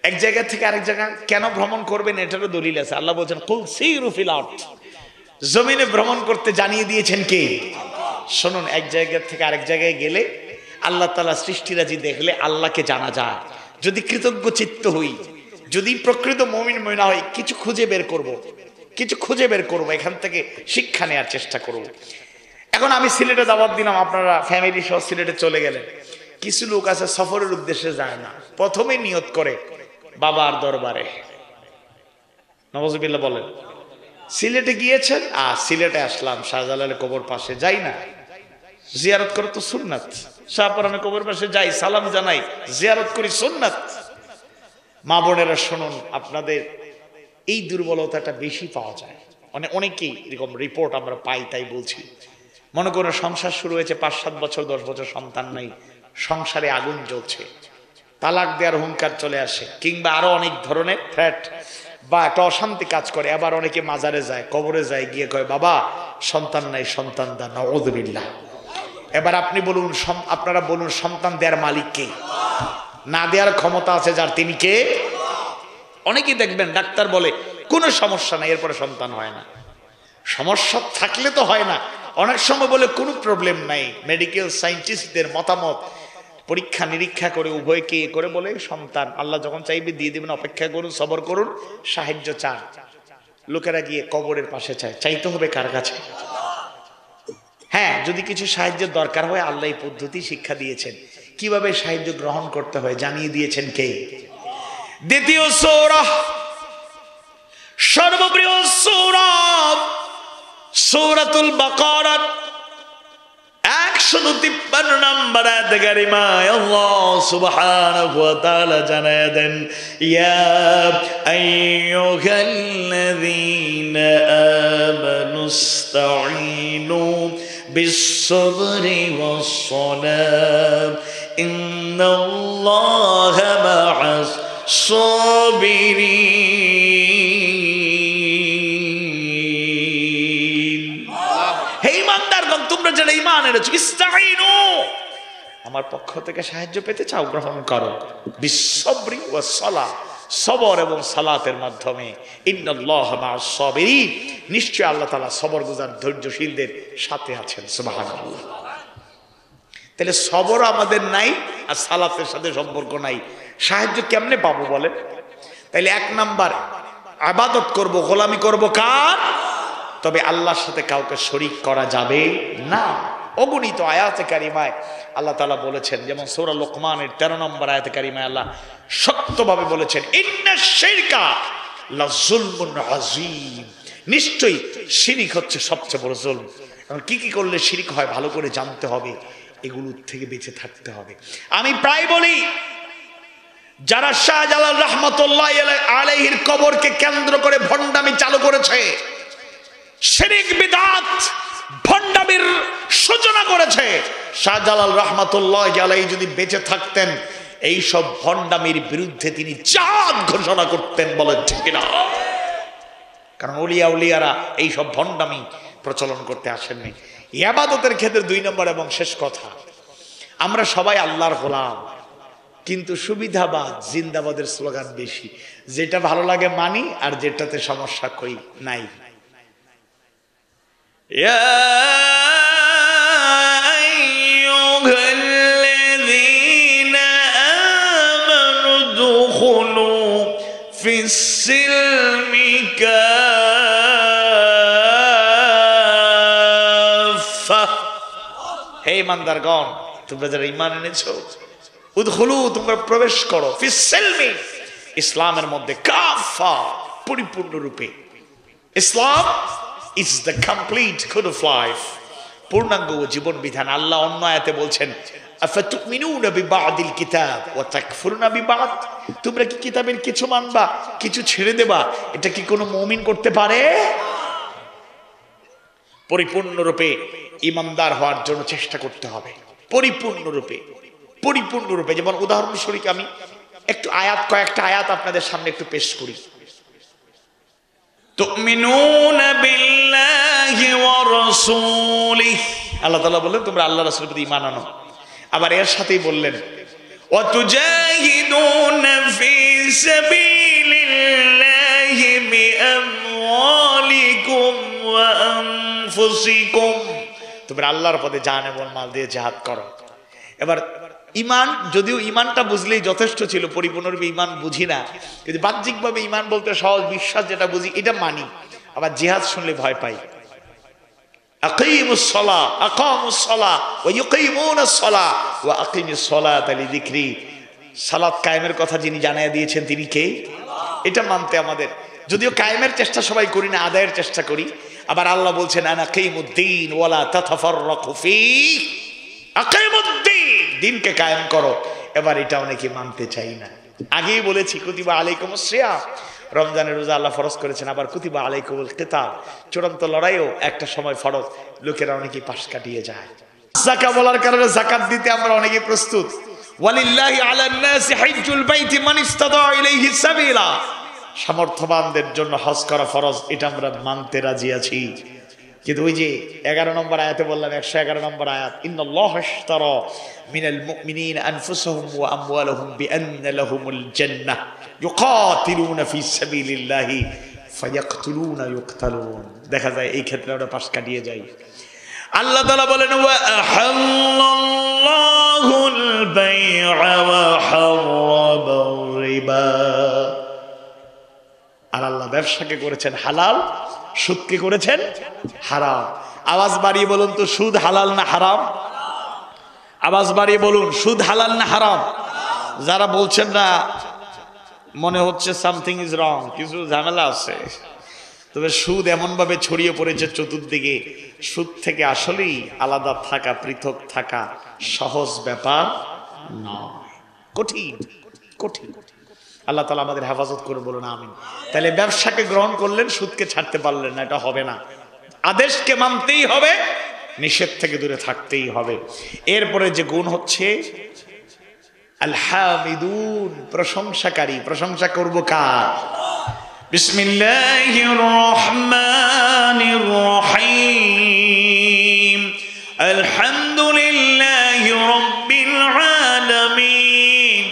এক জায়গা থেকে আরেক জায়গা কেন ভ্রমণ করবেন এটারও দলিল আছে। আল্লাহ বলছেন কুল সিরু ফিল আরদ, জমিনে ভ্রমণ করতে জানিয়ে দিয়েছেন কে? শুনুন, এক জায়গা থেকে আরেক জায়গায় গেলে আল্লাহ তাআলা সৃষ্টিরাজি দেখলে আল্লাহকে জানা যায়। যদি কৃতজ্ঞ চিত্ত হই, যদি প্রকৃত মুমিন মহিলা হই, কিছু খুঁজে বের করব, এখান থেকে শিক্ষা নেওয়ার চেষ্টা করব। এখন আমি সিলেটে দাওয়াত দিলাম, আপনারা ফ্যামিলি সহ সিলেটে চলে গেলেন। কিছু লোক আছে সফরের উদ্দেশ্যে যায় না, প্রথমে নিয়ত করে বাবার দরবারে, নওয়াজুবিল্লাহ বলেন, সিলেটে গিয়েছেন, সিলেটে আসলাম, শাহজালালের কবর পাশে যাই না, জিয়ারত করে তো সুন্নাত, শাহপরানের কবর পাশে যাই, সালাম জানাই, জিয়ারত করি, সুন্নাত। মা বোনেরা শুনুন, আপনাদের এই দুর্বলতাটা বেশি পাওয়া যায়। অনেকেই এরকম রিপোর্ট আমরা পাই, তাই বলছি। মনে করুন সংসার শুরু হয়েছে, 5-7 বছর 10 বছর সন্তান নাই, সংসারে আগুন জ্বলছে, তালাক দেওয়ার হুঙ্কার চলে আসে, কিংবা আরো অনেক ধরনের থ্রেট বা একটা অশান্তি কাজ করে। আবার অনেকে মাজারে যায়, কবরে যায়, গিয়ে কয় বাবা সন্তান নাই, সন্তান দান, নাউযুবিল্লাহ। এবার আপনি বলুন, আপনারা বলুন, সন্তান দেওয়ার মালিক কে? না দেওয়ার ক্ষমতা আছে যার, তিনি কে? অনেকেই দেখবেন ডাক্তার বলে কোনো সমস্যা নাই, এরপরে সন্তান হয় না। সমস্যা থাকলে তো হয় না। অনেক সময় বলে কোনো প্রবলেম নাই, মেডিকেল সায়েন্টিস্টদের মতামত পরীক্ষা নিরীক্ষা করে উভয়কে করে বলে সন্তান আল্লাহ যখন চাইবে দিয়ে দিবেন, অপেক্ষা করুন, সবর করুন, সাহায্য চান। লোকেরা গিয়ে কবরের পাশে চায়, চাইতে হবে কার কাছে? হ্যাঁ, যদি কিছু সাহায্যের দরকার হয় আল্লাহ এই পদ্ধতি শিক্ষা দিয়েছেন, কিভাবে সাহায্য গ্রহণ করতে হয় জানিয়ে দিয়েছেন কে? দ্বিতীয় সূরা, সর্বপ্রিয় সূরা, সূরাতুল বাকারা 153 নম্বর আয়াত কারিমায় আল্লাহ সুবহানাহু ওয়া তাআলা জানায়া দেন, ইয়া আইয়ুহাল্লাযীনা আমানুস্তাঈনু বিস-সাবরি ওয়াস-সালাহ ইন্নাল্লাহা মা'আস সাবিরিন। হে ঈমানদারগণ, তোমরা যারা ঈমান এনেছো, ইস্তাঈনু, আমার পক্ষ থেকে সাহায্য পেতে চাও, গ্রহণ করো। বিসসবরি ওয়াস সালাহ, সবর এবং সালাতের মাধ্যমে। ইন্নাল্লাহা মা'আস সাবিরিন, নিশ্চয় আল্লাহ তাআলা সবরগুজার ধৈর্যশীলদের সাথে আছেন। সুবহানাল্লাহ। তাহলে সবর আমাদের নাই আর সালাতের সাথে সম্পর্ক নাই, সাহায্য কেমনে পাবো বলেন? তাইলে এক নাম্বার, ইবাদত করব, গোলামি করব কার? তবে আল্লাহর সাথে কাউকে শরীক করা যাবে না। অগণিত আয়াতে কারিমায় আল্লাহ তাআলা বলেছেন, যেমন সূরা লোকমানের 13 নম্বর আয়াতে কারিমায় আল্লাহ শক্তভাবে বলেছেন, ইন্নাশ শিরকা লাযুলমুন আযীম, নিশ্চয়ই শিরক হচ্ছে সবচেয়ে বড় জুলম। এখন কি কি করলে শিরক হয় ভালো করে জানতে হবে, এগুলোর থেকে বেঁচে থাকতে হবে। আমি প্রায় বলি, যারা শাহজালাল রাহমাতুল্লাহি আলাইহির কবরকে কেন্দ্র করে ভণ্ডামি চালু করেছে, শিরক বিদআত ভণ্ডামির সূচনা করেছে, শাহজালাল রাহমাতুল্লাহি আলাইহি যদি বেঁচে থাকতেন এই সব ভণ্ডামির বিরুদ্ধে তিনি জিহাদ ঘোষণা করতেন, বলেন ঠিক না? কারণ উলিয়ারা এই সব ভণ্ডামি প্রচলন করতে আসেননি। ইবাদতের ক্ষেত্রে 2 নম্বর এবং শেষ কথা, আমরা সবাই আল্লাহর গোলাম, কিন্তু সুবিধাবাদ জিন্দাবাদের স্লোগান বেশি। যেটা ভালো লাগে মানি, আর যেটাতে সমস্যা কই নাই। ইয়া আইয়ুহাল্লাযীনা আমানু দুখুলু ফিস-সিলমি কাফা। হে ঈমানদারগণ, তোমরা যারা ঈমান এনেছো, উদখুলু, তোমরা প্রবেশ করো, ফিস-সিলমি, ইসলামের মধ্যে, কাফা, পরিপূর্ণ রূপে। ইসলাম is the complete code of life, পূর্ণাঙ্গ জীবন বিধান। আল্লাহ অন্য আয়াতে বলছেন, আফাতুমিনুনা বিবাদিল কিতাব ওয়া তাকফুরুনা বিবাদ, তোমরা কি কিতাবের কিছু মানবা, কিছু ছেড়ে দেবা? এটা কি কোনো মুমিন করতে পারে? পরিপূর্ণরূপে ঈমানদার হওয়ার জন্য চেষ্টা করতে হবে, পরিপূর্ণরূপে। যেমন উদাহরণস্বরূপ আমি একটু কয়েকটা আয়াত আপনাদের সামনে একটু পেশ করি। তুমিনুনা বিল্লাহি ওয়া রাসূলিহি, আল্লাহ তাআলা বললেন তোমরা আল্লাহ রাসূলের প্রতি ঈমান আনো। আবার এর সাথেই বললেন, ওয়া তুজাহিদুনা ফি সাবিলিল্লাহি বিআমওয়ালিকুম ওয়া আনফুসিকুম, তোমরা আল্লাহর পথে জান এবং মাল দিয়ে জিহাদ করো। এবার ঈমান, যদিও ঈমানটা বুঝলেই যথেষ্ট ছিল, পরিপূর্ণরূপে ঈমান বুঝি না, কিন্তু বাহ্যিকভাবে ঈমান বলতে সহজ বিশ্বাস যেটা বুঝি এটা মানি। আবার জিহাদ শুনলে ভয় পাই। আকিমুস সালাহ, আকামুস সালাহ ওয়া ইউকিমুনাস সালাহ ওয়া আকিমিস সালাতা লিযিকরি, সালাত কায়েমের কথা যিনি জানায়া দিয়েছেন তিনি কে? এটা মানতে আমাদের, যদিও কায়েমের চেষ্টা সবাই করি না, আদায়ের চেষ্টা করি। আবার আল্লাহ বলছেন, আনা কিমুদ্দিন ওয়ালা তাতাফাররাকু ফীহ, আকিমুদ্দিন, দিনকে কায়েম করো। এবার এটা অনেকে মানতে চাই না। আগেই বলেছি, কুতিবা আলাইকুমুস সিয়াম, রমজানের রোজা আল্লাহ ফরজ করেছেন। আবার কুতিবা আলাইকুমুল কিতাল, চূড়ান্ত লড়াইও একটা সময় ফরজ, লোকেরা অনেকেই পাশ কাটিয়ে যায়। যাকাত বলার কারণে যাকাত দিতে আমরা অনেকেই প্রস্তুত। ওয়ালিল্লাহি আলান নাসি হিজ্জুল বাইতি মান ইসতাতা ইলাইহি সাবিলা, সামর্থ্যবানদের জন্য হজ করা ফরজ, এটা আমরা মানতে রাজি আছি। কিন্তু ওই যে 11 নম্বর আয়াতে বললাম, 111 নম্বর আয়াত, ইন্নাল্লাহা ইশতারা মিনাল মুমিনিনা আনফুসাহুম ওয়া আমওয়ালাহুম বিআন্না লাহুমুল জান্নাহ ইউকাতিলুনা ফি সাবিলিল্লাহি ফায়াকতুলুনা ইউকতালুন। দেখা যায় এই ক্ষেত্রে আমরা পাশ কাটিয়ে যাই। আল্লাহ তাআলা বলেন, ওয়া আহাল্লাল্লাহুল বাই'a ওয়া হারামার রিবা, আর আল্লাহ ব্যবসাকে করেছেন হালাল, সুদকে করেছেন হারাম। আওয়াজ বাড়িয়ে বলুন তো, সুদ হালাল না হারাম? আওয়াজ বাড়িয়ে বলুন, সুদ হালাল না হারাম? যারা বলছেন না, মনে হচ্ছে সামথিং ইজ রং, কিছু ঝামেলা আছে। তবে সুদ এমন ভাবে ছড়িয়ে পড়েছে চতুর্দিকে, সুদ থেকে আসলেই আলাদা থাকা, পৃথক থাকা সহজ ব্যাপার নয়, কঠিন। আল্লাহ তাআলা আমাদের হেফাজত করে, বলুন আমিন। তাহলে ব্যবসাকে গ্রহণ করলেন, সুদকে ছাড়তে পারলেন না, এটা হবে না। আদেশকে মানতেই হবে, নিষেধ থেকে দূরে থাকতেই হবে। এরপরে যে গুণ হচ্ছে আল হামিদুন, প্রশংসাকারী। প্রশংসা করব কার? বিসমিল্লাহির রহমানির রহিম। আলহামদুলিল্লাহি রাব্বিল আলামিন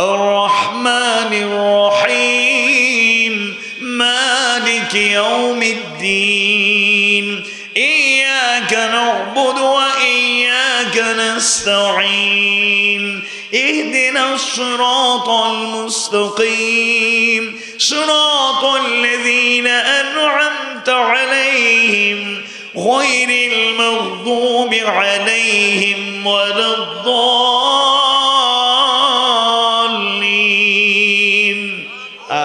আর রহমানির রহিম মালিকি ইয়াউমিদ্দিন ইয়্যাকা না'বুদু ওয়া ইয়্যাকা নাস্তাঈন اهدنا الصراط المستقيم صراط الذين أنعمت عليهم غير المغضوب عليهم ولا الضالين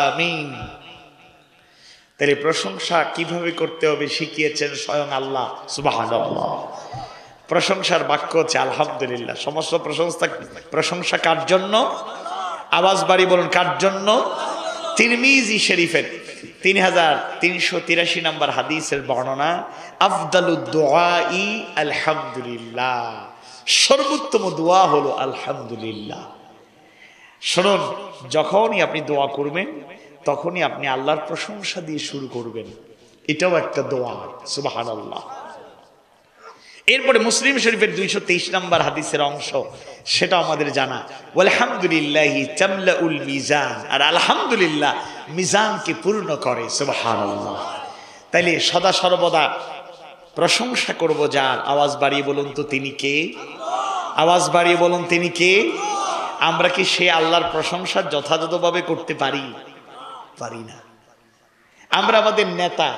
آمين। তাহলে প্রশংসা কিভাবে করতে হবে শিখিয়েছেন স্বয়ং আল্লাহ সুবহানাল্লাহ। প্রশংসার বাক্য হচ্ছে আলহামদুলিল্লাহ। সমস্ত প্রশংসা কার জন্য? আওয়াজ বাড়ি বলুন, কার জন্য? তিরমিজি শরীফের 3383 নম্বর হাদিসের বর্ণনা, আফদালুদ দুআই আলহামদুলিল্লাহ, সর্বোত্তম দোয়া হলো আলহামদুলিল্লাহ। শুনুন, যখনই আপনি দোয়া করবেন তখনই আপনি আল্লাহর প্রশংসা দিয়ে শুরু করবেন, এটাও একটা দোয়া। সুবহানাল্লাহ। এরপরে মুসলিম শরীফের 223 নম্বর হাদিসের অংশ, সেটা আমাদের জানা, আলহামদুলিল্লাহি তামলাউল মিজান, আর আলহামদুলিল্লাহ মিজানকে পূর্ণ করে। সুবহানাল্লাহ। তাইলে সদা সর্বদা প্রশংসা করব যার। আওয়াজ বাড়িয়ে বলুন তো তিনি কে? আওয়াজ বাড়িয়ে বলুন তিনি কে? আমরা কি সে আল্লাহর প্রশংসা যথাযথভাবে করতে পারি? পারি না। আমরা আমাদের নেতা,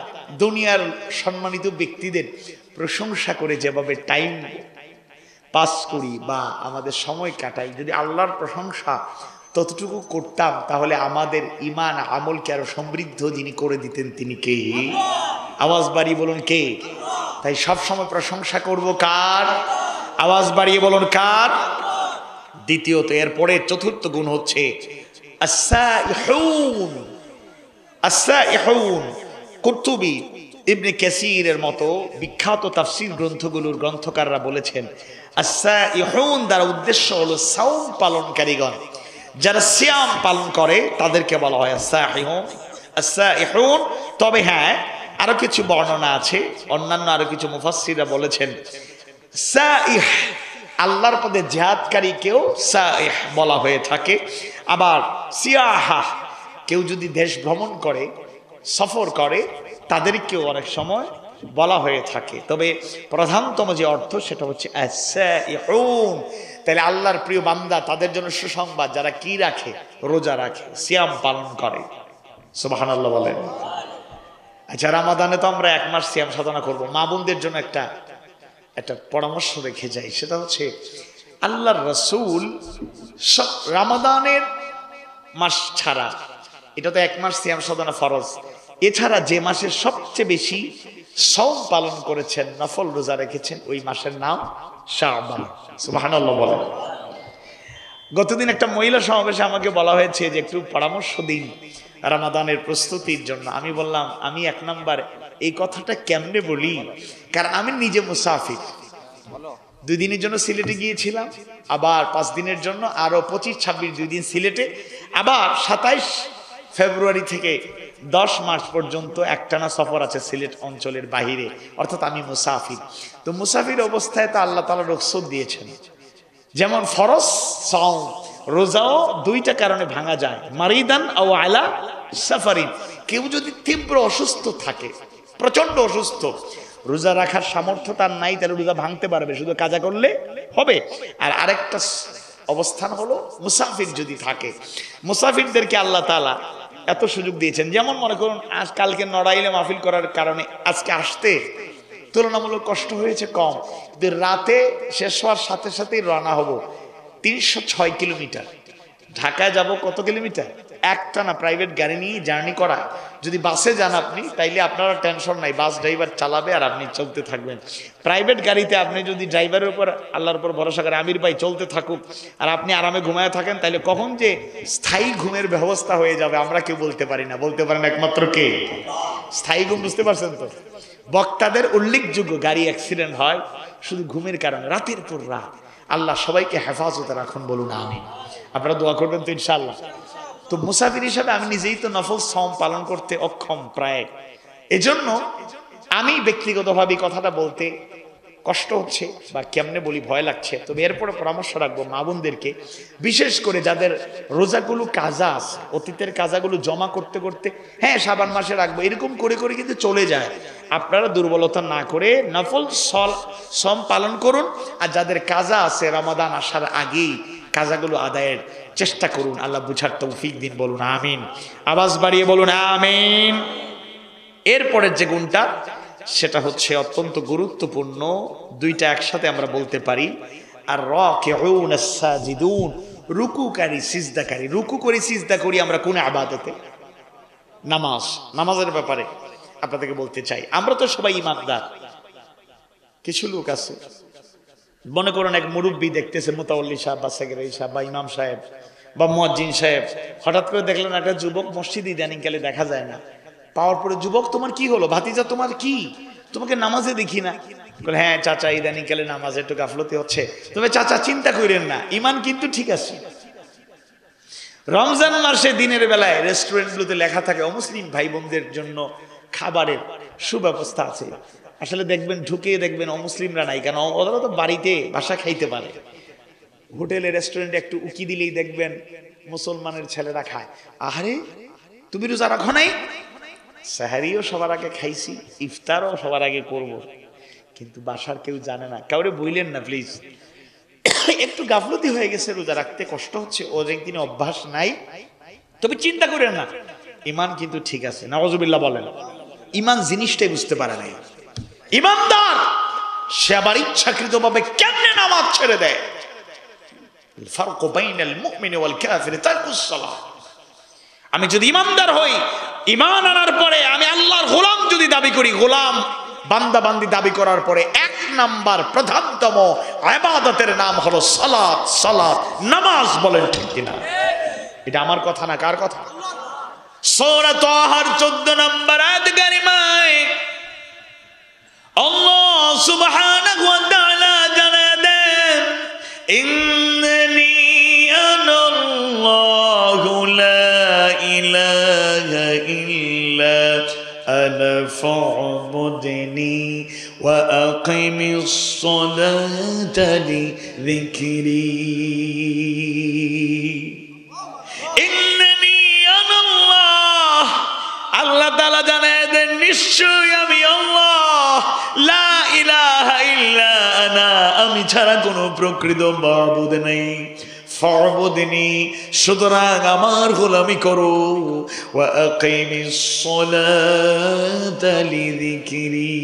দুনিয়ার সম্মানিত ব্যক্তিদের প্রশংসা করে যেভাবে টাইম পাস করি বা আমাদের সময় কাটাই, যদি আল্লাহর প্রশংসা ততটুকু করতাম তাহলে আমাদের ঈমান আমলকে আরো সমৃদ্ধ যিনি করে দিতেন তিনি কে? আওয়াজ বাড়িয়ে বলুন কে? তাই সব সময় প্রশংসা করব কার? আওয়াজ বাড়িয়ে বলুন কার? দ্বিতীয়ত, এরপরে চতুর্থ গুণ হচ্ছে আস-সাইহুন। আস-সাইহুন, কুরতুবী, ইবনে কাসীরের মতো বিখ্যাত তাফসীর গ্রন্থগুলোর গ্রন্থকাররা বলেছেন আস-সাইহুন দ্বারা উদ্দেশ্য হলো সাওম পালনকারীগণ। যারা সিয়াম পালন করে তাদেরকে বলা হয় আস-সাইহুন। আস-সাইহুন। তবে হ্যাঁ, আরো কিছু বর্ণনা আছে, অন্যান্য আরো কিছু মুফাসসিররা বলেছেন সাইহ আল্লাহর পথে জিহাদকারীকেও সাইহ বলা হয়ে থাকে। আবার সিয়াহা, কেউ যদি দেশ ভ্রমণ করে, সফর করে, তাদেরকেও অনেক সময় বলা হয়ে থাকে। তবে প্রধানতম যে অর্থ সেটা হচ্ছে আস-সাইহুন। তাহলে আল্লাহর প্রিয় বান্দা, তাদের জন্য সুসংবাদ, যারা কি রাখে? রোজা রাখে, সিয়াম পালন করে। সুবহানাল্লাহ বলেন। আচ্ছা, রমাদানে তো আমরা 1 মাস সিয়াম সাধনা করব। মা বোনদের জন্য একটা পরামর্শ রেখে যাই, সেটা হচ্ছে আল্লাহর রাসূল রমাদানের মাস ছাড়া, এটা তো 1 মাস সিয়াম সাধনা ফরজ, এছাড়া যে মাসে সবচেয়ে বেশি সওম পালন করেছেন, নফল রোজা রেখেছেন, ওই মাসের নাম শাবান। সুবহানাল্লাহ বলেন। গতদিন একটা মহিলা সমাবেশে আমাকে বলা হয়েছে যে একটু পরামর্শ দিন রমাদানের প্রস্তুতির জন্য। আমি বললাম, আমি 1 নাম্বার এই কথাটা কেমনে বলি, কারণ আমি নিজে মুসাফির। 2 দিনের জন্য সিলেটে গিয়েছিলাম, আবার 5 দিনের জন্য, আরো 25, 26, 2 দিন সিলেটে, আবার 27 ফেব্রুয়ারি থেকে 10 মার্চ পর্যন্ত একটানা সফর আছে সিলেট অঞ্চলের বাহিরে, অর্থাৎ আমি মুসাফির। তো মুসাফির অবস্থায় তো আল্লাহ তাআলা রুখসত দিয়েছেন, যেমন ফরজ সাওম, রোজাও 2টা কারণে ভাঙা যায়, মারিদান আও আলা সাফারিন। কেউ যদি তীব্র অসুস্থ থাকে, প্রচন্ড অসুস্থ, রোজা রাখার সামর্থ্য তার নাই, তাহলে রোজা ভাঙতে পারবে, শুধু কাজা করলে হবে। আর আরেকটা অবস্থান হলো মুসাফির যদি থাকে। মুসাফিরদেরকে আল্লাহ তাআলা এত সুযোগ দিয়েছেন, যেমন মনে করুন আজ কালকে নড়াইলে মাহফিল করার কারণে আজকে আসতে তুলনামূলক কষ্ট হয়েছে কম, কিন্তু রাতে শেষ হওয়ার সাথে সাথেই রওনা হব 306 কিলোমিটার। ঢাকায় যাব কত কিলোমিটার? একটানা প্রাইভেট গাড়ি নিয়ে জার্নি করা। যদি বাসে যান আপনি, তাইলে আপনারা টেনশন নাই, বাস ড্রাইভার চালাবে আর আপনি চলতে থাকবেন। প্রাইভেট গাড়িতে আপনি যদি ড্রাইভারের উপর, আল্লাহর উপর ভরসা করে, আমির ভাই চলতে থাকুক, আর আপনি আরামে ঘুমায় থাকেন, তাইলে কখন যে স্থায়ী ঘুমের ব্যবস্থা হয়ে যাবে আমরা কেউ বলতে পারি না। বলতে পারেন একমাত্র কে? স্থায়ী ঘুম। বুঝতে পারছেন তো? বক্তাদের উল্লেখযোগ্য গাড়ি অ্যাক্সিডেন্ট হয় শুধু ঘুমের কারণে, রাতের পর রাত। আল্লাহ সবাইকে হেফাজতে রাখুন, বলুন আমিন। আপনারা দোয়া করবেন তো ইনশাআল্লাহ। তো মুসাফির হিসাবে আমি নিজেই তো নফল সওম পালন করতে অক্ষম প্রায়, এজন্য আমি ব্যক্তিগতভাবে কথাটা বলতে কষ্ট হচ্ছে বা কেমনে বলি ভয় লাগছে। তবে এরপরে পরামর্শ রাখবো মা বোনদেরকে, বিশেষ করে যাদের রোজাগুলো কাজা আছে, অতীতের কাজাগুলো জমা করতে করতে হ্যাঁ শাবান মাসে রাখবো এরকম করে করে কিন্তু চলে যায়। আপনারা দুর্বলতা না করে নফল সম পালন করুন, আর যাদের কাজা আছে রমাদান আসার আগেই কাজাগুলো আদায়ের চেষ্টা করুন। আল্লাহ বুঝার তৌফিক দিন, বলুন আমিন। আওয়াজ বাড়িয়ে বলুন আমিন। এরপরের যে গুণটা সেটা হচ্ছে অত্যন্ত গুরুত্বপূর্ণ, দুইটা একসাথে আমরা বলতে পারি। আর রাকিউন সাজিদুন, রুকুকারী সিজদাকারী। রুকু করি সিজদা করি আমরা কোন ইবাদতে? নামাজের ব্যাপারে আপনাদেরকে বলতে চাই। আমরা তো সবাই ইমানদার, কিছু লোক আছে মনে করেন এক মুরব্বী দেখতেছে, মুতাওয়াল্লি সাহেব বা সেক্রেটারি সাহেব বা ইমাম সাহেব বা মুয়াজ্জিন সাহেব, হঠাৎ করে দেখলেন একটা যুবক মসজিদে ইদানিং কালে দেখা যায় না, পাওয়ার পরে যুবক তোমার কি হলো, ভাতিজা তোমার কি, তোমাকে নামাজে দেখি না। বলে হ্যাঁ চাচা ইদানিং কালে নামাজে একটু গাফলতি হচ্ছে। তবে চাচা চিন্তা করেন না, ইমান কিন্তু ঠিক আছে। রমজান মাসে দিনের বেলায় রেস্টুরেন্টগুলোতে লেখা থাকে অমুসলিম ভাই বোনদের জন্য খাবারের সুব্যবস্থা আছে। আসলে দেখবেন ঢুকে দেখবেন অমুসলিমরা নাই, কেন ওরা তো বাড়িতে বাসা খাইতে পারে। হোটেলে রেস্টুরেন্টে একটু উকি দিলেই দেখবেন মুসলমানের ছেলেরা খায়। আহারে তুমি রোজা রাখো নাই? সাহারিও সবার আগে খাইছি, ইফতারও সবার আগে করব, কিন্তু বাসার কেউ জানে না। কাউরে বইলেন না প্লিজ, একটু গাফলতি হয়ে গেছে, রোজা রাখতে কষ্ট হচ্ছে, অনেক দিনে অভ্যাস নাই। তবে চিন্তা করেন না, ইমান কিন্তু ঠিক আছে। নাউজুবিল্লাহ বলেন। ইমান জিনিসটাই বুঝতে পারে নাই। ইমানদার সে আবার ইচ্ছাকৃতভাবে কেমনে নামাজ ছেড়ে দেয়। ফারকু বাইনাল মুমিনি ওয়াল কাফিরি তারকুস সালাহ। আমি যদি ইমানদার হই, ইমান আনার পরে আমি আল্লাহর গোলাম যদি দাবি করি, গোলাম বান্দা বান্দি দাবি করার পরে এক নাম্বার প্রধানতম ইবাদতের নাম হলো সালাত। সালাত নামাজ, বলেন ঠিক কিনা? এটা আমার কথা না, কার কথা? সূরা তাহার 14 নম্বর আয়াত কারিমায় আল্লাহ সুবহানাহু ওয়া তাআলা জানালেন দেন, ইন্নানি আনাল্লাহু লা ইলাহা ইল্লা আনা ফা'বুদনি ওয়া আকিমিস সালাতা লিযিকরি। ইন্নানি আনাল্লাহ, আল্লাহ তাআলা জানায় দেন নিশ্চয়ই আমি আল্লাহ, লা ইলাহা ইল্লা আনা, আমি ছাড়া কোনো প্রকৃত মাবুদ নেই। ফা'বুদনি, সুতরাং আমার গোলামি করো। ওয়া আকিমিস সালাতা লিযিকরি,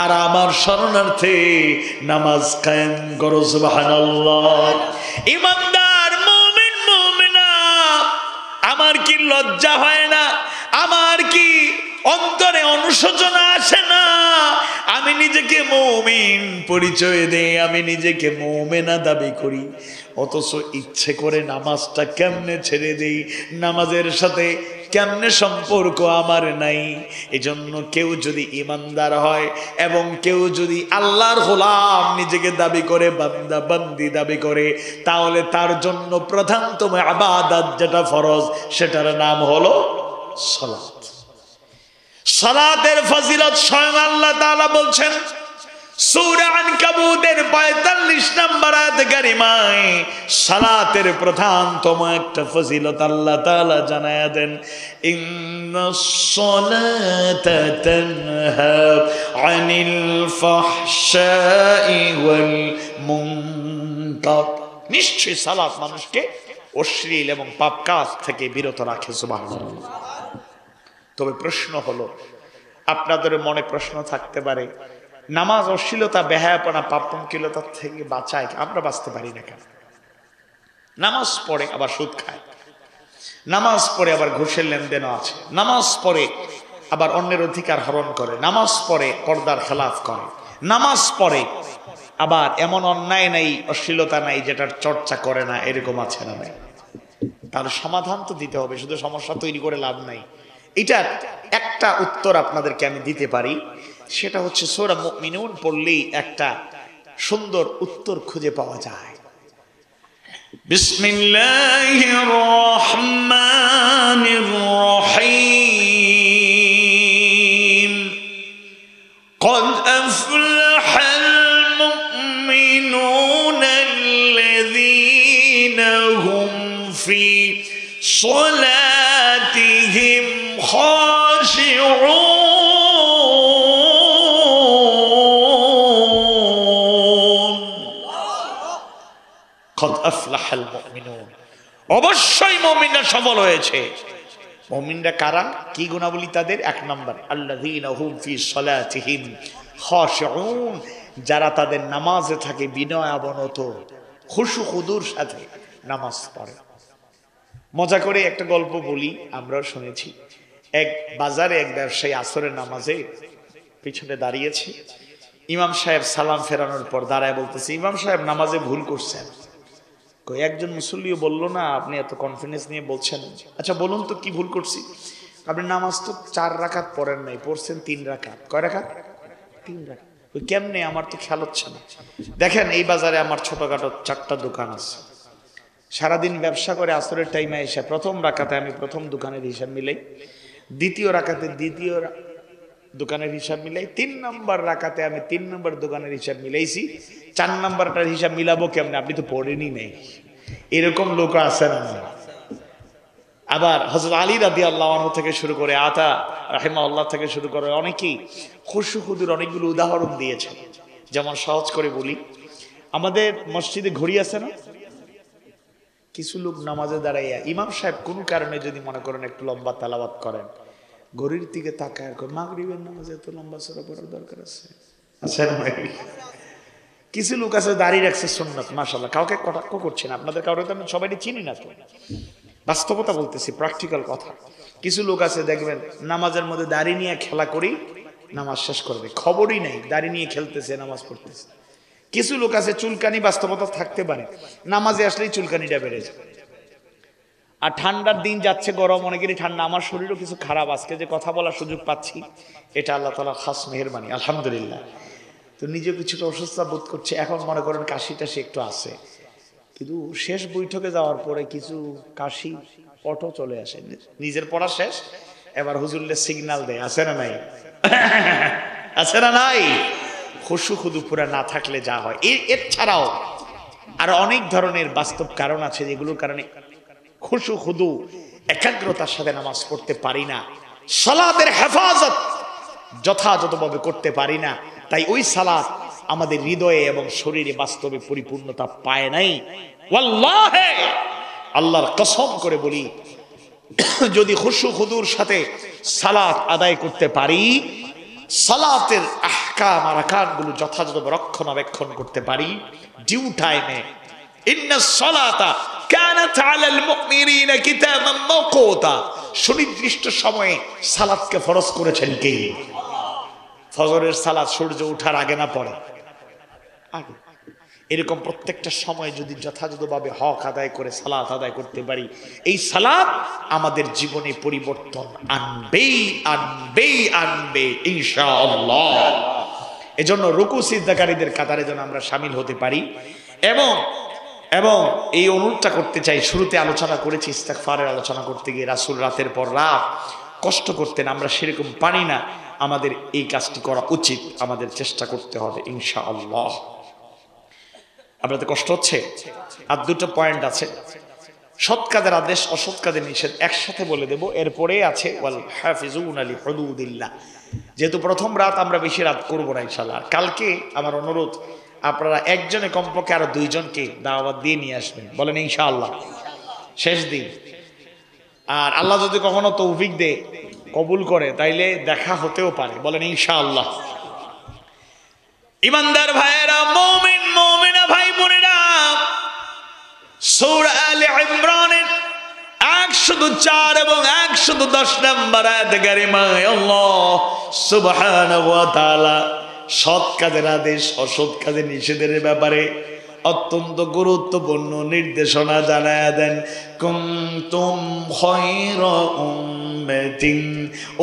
আর আমার শরণার্থে নামাজ কায়েম করো। সুবহানাল্লাহ। ইমানদার মুমিন মুমিনা, আমার কি লজ্জা হয় না? আমার কি অন্তরে অনুশোচনা আসে না? আমি নিজেকে মুমিন পরিচয় দেই, আমি নিজেকে মুমিনা দাবি করি, অথচ ইচ্ছে করে নামাজটা কেমনে ছেড়ে দেই, নামাজের সাথে কেমনে সম্পর্ক আমার নাই। এজন্য কেউ যদি ইমানদার হয় এবং কেউ যদি আল্লাহর গোলাম নিজেকে দাবি করে, বান্দা বান্দি দাবি করে, তাহলে তার জন্য প্রধানতম ইবাদত যেটা ফরজ, সেটার নাম হলো সালাত। সালাতের ফজিলত স্বয়ং আল্লাহ তাআলা বলছেন সূরা আনকাবুতের 45 নম্বর আয়াত কারিমায়। সালাতের প্রধানতম একটা ফজিলত আল্লাহ তাআলা জানায়া দেন, ইন্নাস সালাতা তানহা আনিল ফাহশাই ওয়াল মুনকার, নিশ্চয়ই সালাত মানুষকে অশ্লীল এবং পাপ কাজ থেকে বিরত রাখে। সুবহানাল্লাহ। তবে প্রশ্ন হলো, আপনাদের মনে প্রশ্ন থাকতে পারে, নামাজ অশ্লীলতা, বেহায়াপনা, পাপপঙ্কিলতা থেকে বাঁচায়, আমরা বাঁচতে পারি না কেন? নামাজ পড়ে আবার সুদ খায়, নামাজ পড়ে আবার ঘুষের লেনদেনও আছে, নামাজ পড়ে আবার অন্যের অধিকার হরণ করে, নামাজ পড়ে পর্দার খেলাফ করে, নামাজ পড়ে আবার এমন অন্যায় নাই, অশ্লীলতা নাই যেটার চর্চা করে না, এরকম আছে না নাই? তার সমাধান তো দিতে হবে, শুধু সমস্যা তৈরি করে লাভ নাই। এটার একটা উত্তর আপনাদেরকে আমি দিতে পারি, সেটা হচ্ছে সূরা মুমিনুন পড়লেই একটা সুন্দর উত্তর খুঁজে পাওয়া যায়। বিসমিল্লাহির রহমানির রহিম قد أفلح المؤمنون الذين هم في صلاتهم خاشعون قد أفلح المؤمنون অবশ্যই মুমিনরা সফল হয়েছে। মুমিনরা কারা? কি গুণাবলী তাদের? এক নম্বর, আল্লাযীনা হুম ফি সলাতিহিম খাশিউন, যারা তাদের নামাজে থাকে বিনয় অবনত খুশু খুদুর সাথে নামাজ পড়ে। মজা করে একটা গল্প বলি, আমরাও শুনেছি। এক বাজারে এক ব্যবসায়ী আসরের নামাজে পিছনে দাঁড়িয়েছে। ইমাম সাহেব সালাম ফেরানোর পর দাঁড়ায় বলতেছে, ইমাম সাহেব নামাজে ভুল করছেন। একজন মুসল্লিও বললো না, আপনি এত কনফিডেন্স নিয়ে বলছেন, আচ্ছা বলুন তো কি ভুল করছি? আপনি নামাজ তো 4 রাকাত পড়েন নাই, পড়ছেন 3 রাকাত। কয় রাকাত? 3 রাকাত। ওই কেমনে? আমার তো খেয়াল হচ্ছে না। দেখেন, এই বাজারে আমার ছোটখাটো 4টা দোকান আছে। সারাদিন ব্যবসা করে আসরের টাইমে এসে প্রথম রাকাতে আমি প্রথম দোকানের হিসাব মিলাই, দ্বিতীয় রাকাতে দ্বিতীয় দোকানের হিসাব মিলাই, 3 নম্বর রাকাতে আমি 3 নম্বর দোকানের হিসাব মিলাইছি। 4 নম্বরটার হিসাব মিলাবো কেমনে? আপনি তো পড়েনি নেই। এরকম লোক আছে না? আবার হযরত আলী রাদিয়াল্লাহু আনহু থেকে শুরু করে আতা রাহিমাহুল্লাহ থেকে শুরু করে অনেকেই খুশু খুদুর অনেকগুলো উদাহরণ দিয়েছেন। যেমন সহজ করে বলি, আমাদের মসজিদে ঘড়ি আছে না? কিছু লোক নামাজে দাঁড়াইয়া ইমাম সাহেব কোনো কারণে যদি মনে করেন একটু লম্বা তেলাওয়াত করেন, ঘড়ির দিকে তাকায়, মাগরিবের নামাজে এত লম্বা সূরা পড়ার দরকার আছে? আচ্ছা, কিছু লোক আছে দাঁড়িয়ে রাখছে সুন্নাত, মাশাআল্লাহ, কাউকে কটাক্ষ করছে না, আপনাদের কাউকে তো আমি সবাই চিনি না, তো বাস্তবতা বলতেছি, প্র্যাকটিক্যাল কথা। কিছু লোক আছে দেখবেন নামাজের মধ্যে দাড়ি নিয়ে খেলা করি নামাজ শেষ করবে, খবরই নেই দাড়ি নিয়ে খেলতেছে, নামাজ পড়তেছে। কিছু লোক আছে চুলকানি, বাস্তবতা থাকতে পারে, নামাজে আসলেই চুলকানিটা বেড়ে যায়। আর ঠান্ডার দিন যাচ্ছে, গরম, অনেকেরই ঠান্ডা। আমার শরীরও কিছু খারাপ, আজকে যে কথা বলার সুযোগ পাচ্ছি এটা আল্লাহ তাআলার খাস মেহেরবানি, আলহামদুলিল্লাহ। তো নিজে কিছুটা অসুস্থতা বোধ করছে, এখন মনে করেন কাশি টাশি একটু আছে, কিন্তু শেষ বৈঠকে যাওয়ার পরে কিছু কাশি অটো চলে আসে। নিজের পড়া শেষ, এবার হুজুরলে সিগন্যাল দেয়, আছে না নাই? আছে না নাই? খুশু খুদু পুরা না থাকলে যা হয়। এর ছাড়াও আর অনেক ধরনের বাস্তব কারণ আছে যেগুলোর কারণে খুশু খুদু একাগ্রতার সাথে নামাজ পড়তে পারি না, সালাতের হেফাজত যথাযথভাবে করতে পারি না। তাই ওই সালাত আমাদের হৃদয়ে এবং শরীরে বাস্তবে পরিপূর্ণতা পায় নাই। ওয়াল্লাহি, আল্লাহর কসম করে বলি, যদি খুশু খুদুর সাথে সালাত আদায় করতে পারি, সালাতের আহকাম আর আরকানগুলো যথাযথভাবে রক্ষণাবেক্ষণ করতে পারি ডিউ টাইমে, ইন্নাস সালাতা কানাত আলাল মুমিনিনা কিতাবাম মাওকুতা, সুনির্দিষ্ট সময়ে সালাতকে ফরজ করেছেন কে? ফজরের সালাত সূর্য ওঠার আগে না পরে? আগে। এরকম প্রত্যেকটা সময় যদি যথাযথভাবে হক আদায় করে সালাত আদায় করতে পারি, এই সালাত আমাদের জীবনে পরিবর্তন আনবেই আনবেই আনবে ইনশাআল্লাহ। এজন্য রুকু সিজদাকারীদের কাতারে যেন আমরা শামিল হতে পারি। এবং এই অনুরোধটা করতে চাই, শুরুতে আলোচনা করেছি ইস্তিগফারের আলোচনা করতে গিয়ে রাসূল রাতের পর রাত কষ্ট করতেন, আমরা সেরকম পারি না। আমাদের এই কাজটি করা উচিত, আমাদের চেষ্টা করতে হবে ইনশাআল্লাহ। আপনাদের কষ্ট হচ্ছে? আর দুটো পয়েন্ট আছে, সৎ কাজের আদেশ, অসৎ কাজের নিষেধ, একসাথে বলে দেব। এরপরে আছে ওয়াল হাফিজুনা লিহুদুদিল্লাহ। যেহেতু প্রথম রাত আমরা বেশি রাত করব না ইনশাআল্লাহ। কালকে আমার অনুরোধ, আপনারা একজনে কমপক্ষে আরো 2 জনকে দাওয়াত দিয়ে নিয়ে আসবেন, বলেন ইনশাআল্লাহ। শেষ দিন, আর আল্লাহ যদি কখনো তৌফিক দেয়, কবুল করে, তাইলে দেখা হতেও পারে, বলেন ইনশাআল্লাহ। ইমানদার ভাইয়েরা, মুমিন মুমিনা ভাই বোনেরা, সূরা আলে ইমরানের 104 এবং 110 নম্বর আয়াতে কারিমায় আল্লাহ সুবহানাহু ওয়া তাআলা সৎ কাজের আদেশ, অসৎ কাজের নিষেধের ব্যাপারে অত্যন্ত গুরুত্বপূর্ণ নির্দেশনা জানায়া দেন। কুনতুম খায়রা উম্মাতিন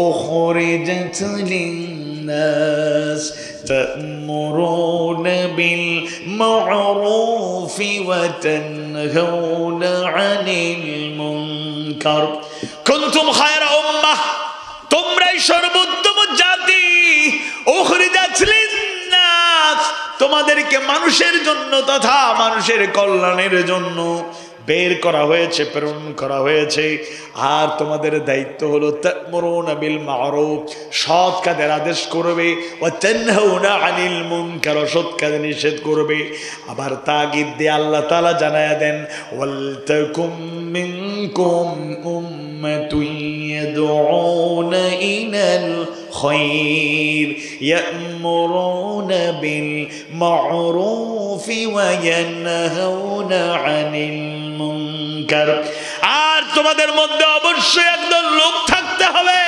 উখরিজাত লিন الناس تأمرون بالمعروف وتنهون عن المنكر كنتم خير أمة তোমরাই সর্বোত্তম জাতি উখরিজাত লিন-নাস তোমাদেরকে মানুষের জন্য তথা মানুষের কল্যাণের জন্য বের করা হয়েছে, প্রেরণ করা হয়েছে। আর তোমাদের দায়িত্ব হলো তা'মুরুনা বিল মা'রুফ সৎ কাজের আদেশ করবে, ওয়া তানহাউনা আনিল মুনকার অসৎ কাজ নিষেধ করবে। আবার তাগিদ দিয়ে আল্লাহ তাআলা জানায়া দেন ওয়াল তাকুম মিনকুম উম্মাতুন ইয়াদউনা ইলাল খায়র ইয়া'মুরুনা বিল মা'রুফ ওয়া ইয়ানহাউনা আনিল মুনকার। আর তোমাদের মধ্যে অবশ্যই একদল লোক থাকতে হবে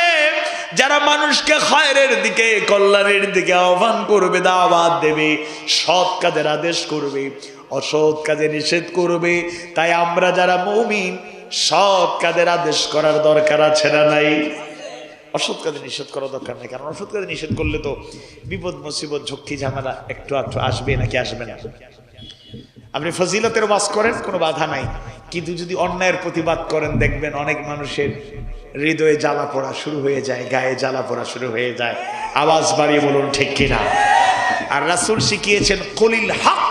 যারা মানুষকে খায়রের দিকে, কল্যাণের দিকে আহ্বান করবে, দাওয়াত দেবে, সৎ কাজের আদেশ করবে, অসৎ কাজে নিষেধ করবে। তাই আমরা যারা মুমিন সৎ কাজের আদেশ করার দরকার আছে না নাই? অসৎ কাজে নিষেধ করার দরকার নেই, কারণ অসৎ কাজে নিষেধ করলে তো বিপদ মুসিবত ঝক্কি ঝামেলা একটু একটু আসবে, নাকি আসবে না? আপনি ফজিলতের ওয়াজ করেন, কোনো বাধা নাই, কিন্তু যদি অন্যায়ের প্রতিবাদ করেন দেখবেন অনেক মানুষের হৃদয়ে জ্বালা পড়া শুরু হয়ে যায়, গায়ে জ্বালা পড়া শুরু হয়ে যায়। আওয়াজ বাড়িয়ে বলুন ঠিক কিনা? আর রাসূল শিখিয়েছেন কুলিল হক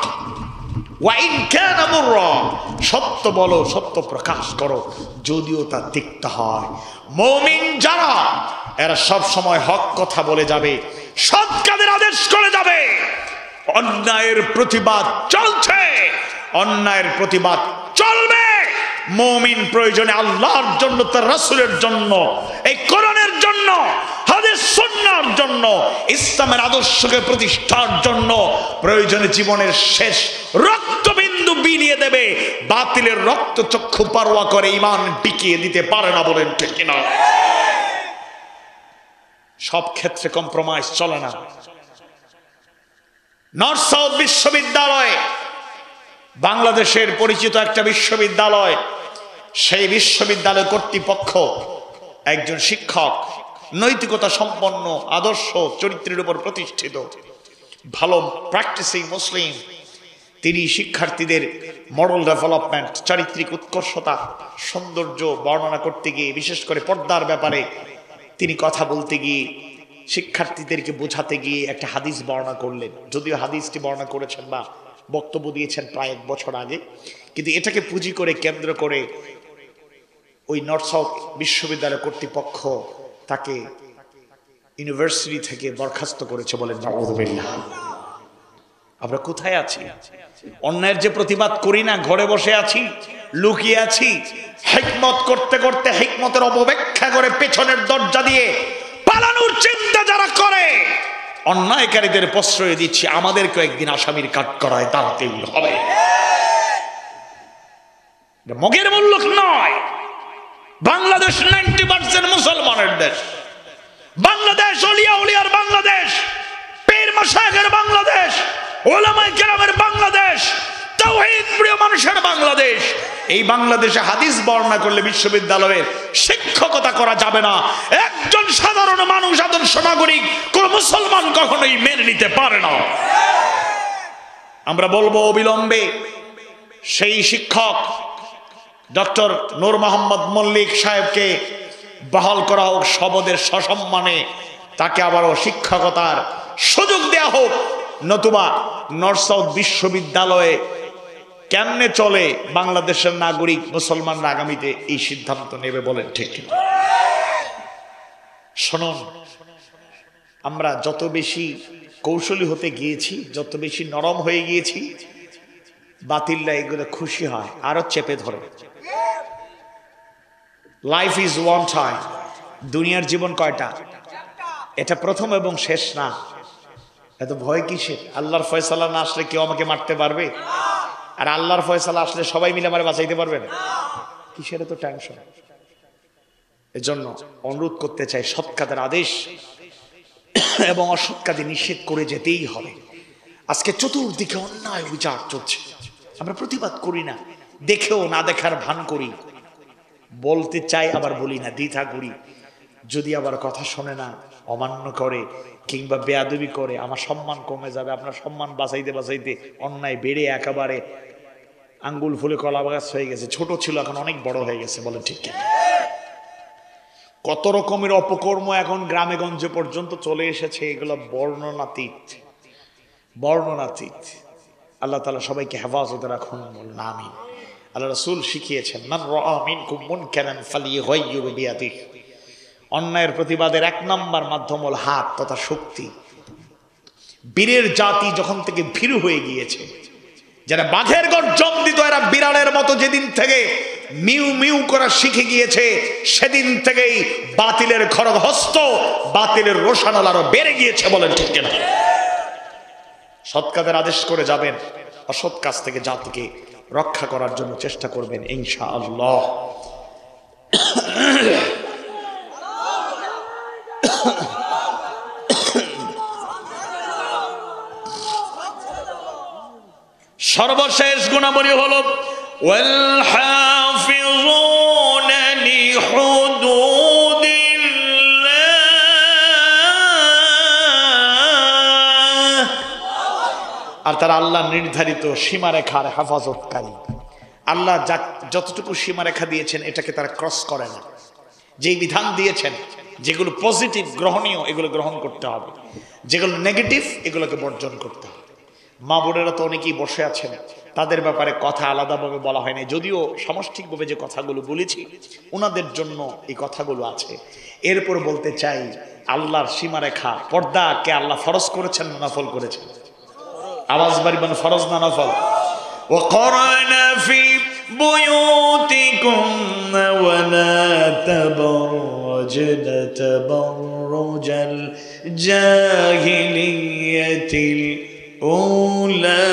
ওয়া ইন কানা মুররা, সত্য বলো, সত্য প্রকাশ করো যদিও তা তিক্ত হয়। মুমিন যারা এরা সব সময় হক কথা বলে যাবে, সৎ কাজের আদেশ করে যাবে। অন্যায়ের প্রতিবাদ চলছে, অন্যায়ের প্রতিবাদ চলবে। মুমিন প্রয়োজনে আল্লাহর জন্য, তার রাসূলের জন্য, এই কোরআনের জন্য, হাদিস সুন্নাহর জন্য, ইসলামের আদর্শকে প্রতিষ্ঠার জন্য প্রয়োজনে জীবনের শেষ রক্তবিন্দু বিলিয়ে দেবে। বাতিলের রক্তচক্ষু পারোয়া করে ঈমান টিকিয়ে দিতে পারে না, বলেন ঠিক কিনা? সব ক্ষেত্রে কম্প্রোমাইজ চলে না। নর্থ সাউথ বিশ্ববিদ্যালয় বাংলাদেশের পরিচিত একটা বিশ্ববিদ্যালয়। সেই বিশ্ববিদ্যালয় কর্তৃপক্ষ একজন শিক্ষক, নৈতিকতা সম্পন্ন, আদর্শ চরিত্রের উপর প্রতিষ্ঠিত, ভালো প্র্যাকটিসিং মুসলিম, তিনি শিক্ষার্থীদের মরাল ডেভেলপমেন্ট, চারিত্রিক উৎকর্ষতা, সৌন্দর্য বর্ণনা করতে গিয়ে, বিশেষ করে পর্দার ব্যাপারে তিনি কথা বলতে গিয়ে, শিক্ষার্থীদেরকে বোঝাতে গিয়ে একটা হাদিস বর্ণনা করলেন। যদিও হাদিসটি বর্ণনা করেছেন বা বক্তব্য দিয়েছেন প্রায় 1 বছর আগে, কিন্তু এটাকে পুঁজি করে, কেন্দ্র করে ওই নর্থ সাউথ বিশ্ববিদ্যালয় কর্তৃপক্ষ তাকে ইউনিভার্সিটি থেকে বরখাস্ত করেছে। বলেন নাউযুবিল্লাহ। আমরা কোথায় আছি? অন্যায়ের যে প্রতিবাদ করি না, ঘরে বসে আছি, লুকিয়ে আছি, হিকমত করতে করতে হিকমতের অপব্যাখ্যা করে পেছনের দরজা দিয়ে পালানোর চিন্তা যারা করে, অন্যায়কারীদের প্রশ্রয় দিচ্ছি, আমাদেরকে একদিন আসামির কাঠগড়ায় দাঁড়াতেই হবে। মগের মুল্লুক নয়। বাংলাদেশ 90% মুসলমানের দেশ। বাংলাদেশ ওলিয়া উলিয়ার বাংলাদেশ, পীর মাশায়েখের বাংলাদেশ, উলামায়ে কেরামের বাংলাদেশ, তাওহীদ প্রিয় মানুষের বাংলাদেশ। এই বাংলাদেশে হাদিস বর্ণনা করলে বিশ্ববিদ্যালয়ের শিক্ষকতা করা যাবে না। একজন সাধারণ মানুষ, আদর্শ নাগরিক, কোন মুসলমান কখনোই মেনে নিতে পারে না। আমরা বলবো অবিলম্বে সেই শিক্ষক ডক্টর নূর মোহাম্মদ মল্লিক সাহেবকে বহাল করা হোক সপদের সসম্মানে, তাকে আবারও শিক্ষকতার সুযোগ দেওয়া হোক। নতুবা নর্থ সাউথ বিশ্ববিদ্যালয়ে কেমনে চলে বাংলাদেশের নাগরিক মুসলমানরা আগামীতে এই সিদ্ধান্ত নেবে, বলেন ঠিক? শুনুন, আমরা যত বেশি কৌশলী হতে গিয়েছি, যত বেশি নরম হয়ে গিয়েছি, বাতিলরা এগুলো খুশি হয়, আরো চেপে ধরে। Life is one time. দুনিয়ার জীবন কয়টা? এটা প্রথম এবং শেষ না। এত ভয় কিসের? আল্লাহর ফয়সালা না আসলে কেউ আমাকে মারতে পারবে? আর আল্লাহর ফয়সালা আসলে সবাই মিলে আমারে বাঁচাইতে পারবেন? কিসের এত টেনশন? এজন্য অনুরোধ করতে চাই, সৎ কাজের আদেশ এবং অসৎ কাজে নিষেধ করে যেতেই হবে। আজকে চতুর্দিকে অন্যায় বিচার চলছে, আমরা প্রতিবাদ করি না, দেখেও না দেখার ভান করি, বলতে চাই আবার বলি না, দ্বিধা করি। যদি আবার কথা শোনে না, অমান্য করে, কিংবা বেয়াদবি করে আমার সম্মান কমে যাবে, আপনার সম্মান বাঁচাইতে বাঁচাইতে অন্যায় বেড়ে একেবারে আঙ্গুল ফুলে কলা গাছ হয়ে গেছে, ছোট ছিল এখন অনেক বড় হয়ে গেছে, বলেন ঠিক কিনা? কত রকমের অপকর্ম এখন গ্রামে গঞ্জে পর্যন্ত চলে এসেছে, এগুলো বর্ণনাতীত, বর্ণনাতীত। আল্লাহ তাআলা সবাইকে হেফাজতে রাখুন, বলুন আমিন। আল্লাহ রাসূল শিখিয়েছেন, মান রাআ মিনকুম মুনকারান ফালিয়ুগাইয়িরু বিয়াদিহি। অন্যায়ের প্রতিবাদের 1 নম্বর মাধ্যম হল হাত তথা শক্তি। বীরের জাতি যখন থেকে ভীরু হয়ে গিয়েছে, যারা বাঘের গর্জন দিত এরা বিড়ালের মতো যেদিন থেকে মিউ মিউ করা শিখে গিয়েছে, সেদিন থেকেই বাতিলের খড়গহস্ত, বাতিলের রোশানল আরো বেড়ে গিয়েছে, বলেন ঠিক কিনা? সৎ কাজের আদেশ করে যাবেন, অসৎ কাজ থেকে জাতিকে রক্ষা করার জন্য চেষ্টা করবেন ইনশাআল্লাহ। সর্বশেষ গুণাবলী হলো ওয়াল হাফিজুনা লিহুদুদিল্লাহ, আর তারা আল্লাহ নির্ধারিত সীমারেখার হেফাজতকারী। আল্লাহ যতটুকু সীমারেখা দিয়েছেন এটাকে তারা ক্রস করে না। যেই বিধান দিয়েছেন, যেগুলো পজিটিভ গ্রহণীয় এগুলো গ্রহণ করতে হবে, যেগুলো নেগেটিভ এগুলোকে বর্জন করতে হবে। মা বোনেরা তো অনেকেই বসে আছেন, তাদের ব্যাপারে কথা আলাদাভাবে বলা হয় না, যদিও সামষ্টিকভাবে যে কথাগুলো বলেছি ওনাদের জন্য এই কথাগুলো আছে। এরপর বলতে চাই, আল্লাহর সীমারেখা, পর্দাকে আল্লাহ ফরজ করেছেন না নফল করেছেন? আওয়াজ বাড়িবেন, ফরজ না নফল? وقرنا في بيوتكن ولا تبرجن تبرج الجاهلية الأولى।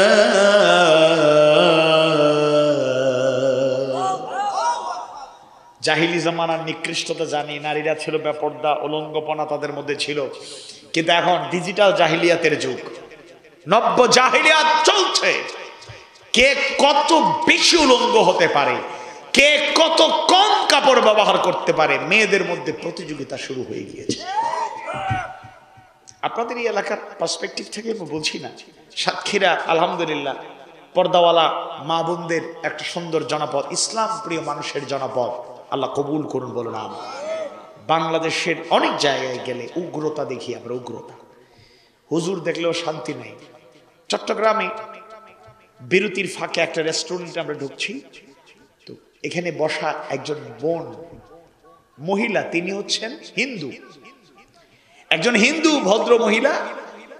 জাহিলি জামানার নিকৃষ্টতা জানি, নারীরা ছিল বেপর্দা, উলঙ্গপনা তাদের মধ্যে ছিল, কিন্তু এখন ডিজিটাল জাহিলিয়াতের যুগ, নব্য জাহিলিয়াত চলছে। কে কত বেশি উলঙ্গ হতে পারে, কে কত কম কাপড় ব্যবহার করতে পারে, মেয়েদের মধ্যে প্রতিযোগিতা শুরু হয়ে গিয়েছে। আপনাদের এই এলাকার পার্সপেক্টিভ থেকে আমি বলছি না, সাতক্ষীরা আলহামদুলিল্লাহ পর্দাওয়ালা মা বোনদের একটা সুন্দর জনপদ, ইসলাম প্রিয় মানুষের জনপদ, আল্লাহ কবুল করুন, বলুন আমিন। বাংলাদেশের অনেক জায়গায় গেলে উগ্রতা দেখি আমরা, উগ্রতা, হুজুর দেখলেও শান্তি নেই। চট্টগ্রামে বিরতির ফাঁকে একটা রেস্টুরেন্টে আমরা ঢুকছি, তো এখানে বসা একজন বোন মহিলা, তিনি হচ্ছেন হিন্দু, একজন হিন্দু ভদ্র মহিলা,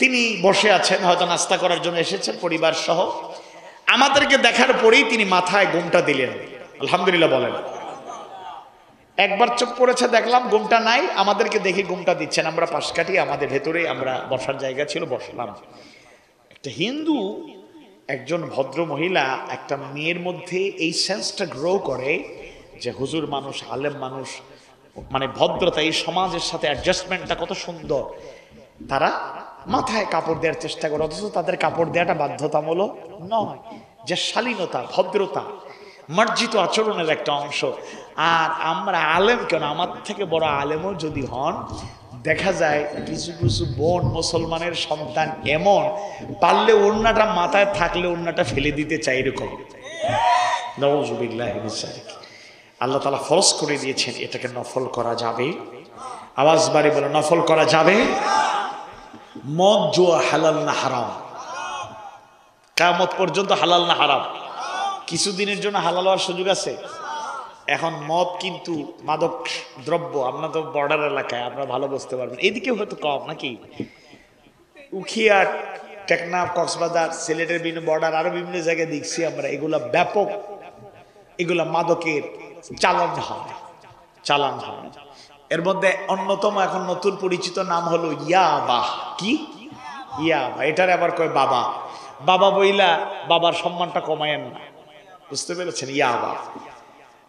তিনি বসে আছেন, হয়তো নাস্তা করার জন্য এসেছেন পরিবার সহ। আমাদেরকে দেখার পরেই তিনি মাথায় ঘোমটা দিলেন, আলহামদুলিল্লাহ বলেন। একবার চোখ পড়েছে, দেখলাম ঘোমটা নাই, আমাদেরকে দেখে ঘোমটা দিচ্ছেন। আমরা পাশ কাটিয়ে আমাদের ভেতরে আমরা বসার জায়গা ছিল, বসলাম। একটা হিন্দু একজন ভদ্র মহিলা একটা মেয়ের মধ্যে এই সেন্সটা গ্রো করে যে হুজুর মানুষ, আলেম মানুষ, মানে ভদ্রতা, এই সমাজের সাথে অ্যাডজাস্টমেন্টটা কত সুন্দর। তারা মাথায় কাপড় দেওয়ার চেষ্টা করে, অথচ তাদের কাপড় দেওয়াটা বাধ্যতামূলক নয়, যে শালীনতা, ভদ্রতা, মার্জিত আচরণের একটা অংশ। আর আমরা আলেম কেন, আমার থেকে বড় আলেমও যদি হন, দেখা যায় কিছু কিছু বোন মুসলমানের সন্তান এমন, পারলে ওড়নাটা মাথায় থাকলে ওড়নাটা ফেলে দিতে চাই, এরকম। আল্লাহ তাআলা ফরজ করে দিয়েছেন, এটাকে নফল করা যাবে। আওয়াজ বাড়ি বলে, নফল করা যাবে। মদ জুয়া হালাল না হারাম? কিয়ামত পর্যন্ত হালাল না হারাম? কিছুদিনের জন্য হালাল হওয়ার সুযোগ আছে। এখন মদ কিন্তু মাদক দ্রব্য, আপনার তো বর্ডার এলাকায়, আপনারা ভালো বুঝতে পারবেন, এদিকে হয়তো কম নাকি, উখিয়া, টেকনাফ, কক্সবাজার, সিলেটের বিভিন্ন বর্ডার, আরো বিভিন্ন জায়গায় দেখছি আমরা, এগুলা ব্যাপক, এগুলা মাদকের চালান হয়, চালান হয়। এর মধ্যে অন্যতম এখন নতুন পরিচিত নাম হলো ইয়াবা। কি ইয়াবা? এটার আবার কয় বাবা, বাবা বইলা বাবার সম্মানটা কমায়েন না, বুঝতে পেরেছেন? ইয়াবা।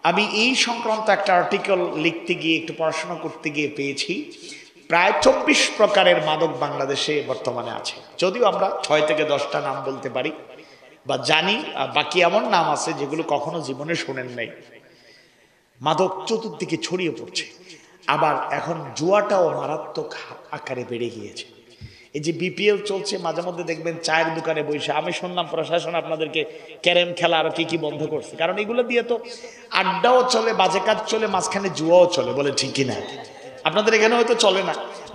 আমি এই সংক্রান্ত একটা আর্টিকেল লিখতে গিয়ে, একটু পড়াশোনা করতে গিয়ে পেয়েছি প্রায় 24 প্রকারের মাদক বাংলাদেশে বর্তমানে আছে। যদিও আমরা 6 থেকে 10টা নাম বলতে পারি বা জানি, বাকি এমন নাম আছে যেগুলো কখনো জীবনে শোনেন নাই। মাদক চতুর্দিকে ছড়িয়ে পড়ছে। আবার এখন জুয়াটাও মারাত্মক আকারে বেড়ে গিয়েছে। এই যে বিপিএল চলছে, মাঝে মধ্যে দেখবেন চায়ের দোকানে বসে, আমি শুনলাম প্রশাসন আপনাদেরকে ক্যারেম খেলা আর কি কি বন্ধ করছে, কারণ এগুলো দিয়ে তো আড্ডাও চলে, বাজে কাজ চলে, মাঝখানে জুয়াও চলে, বলে ঠিক কিনা? আপনাদের এখানে হয়তো চলে না।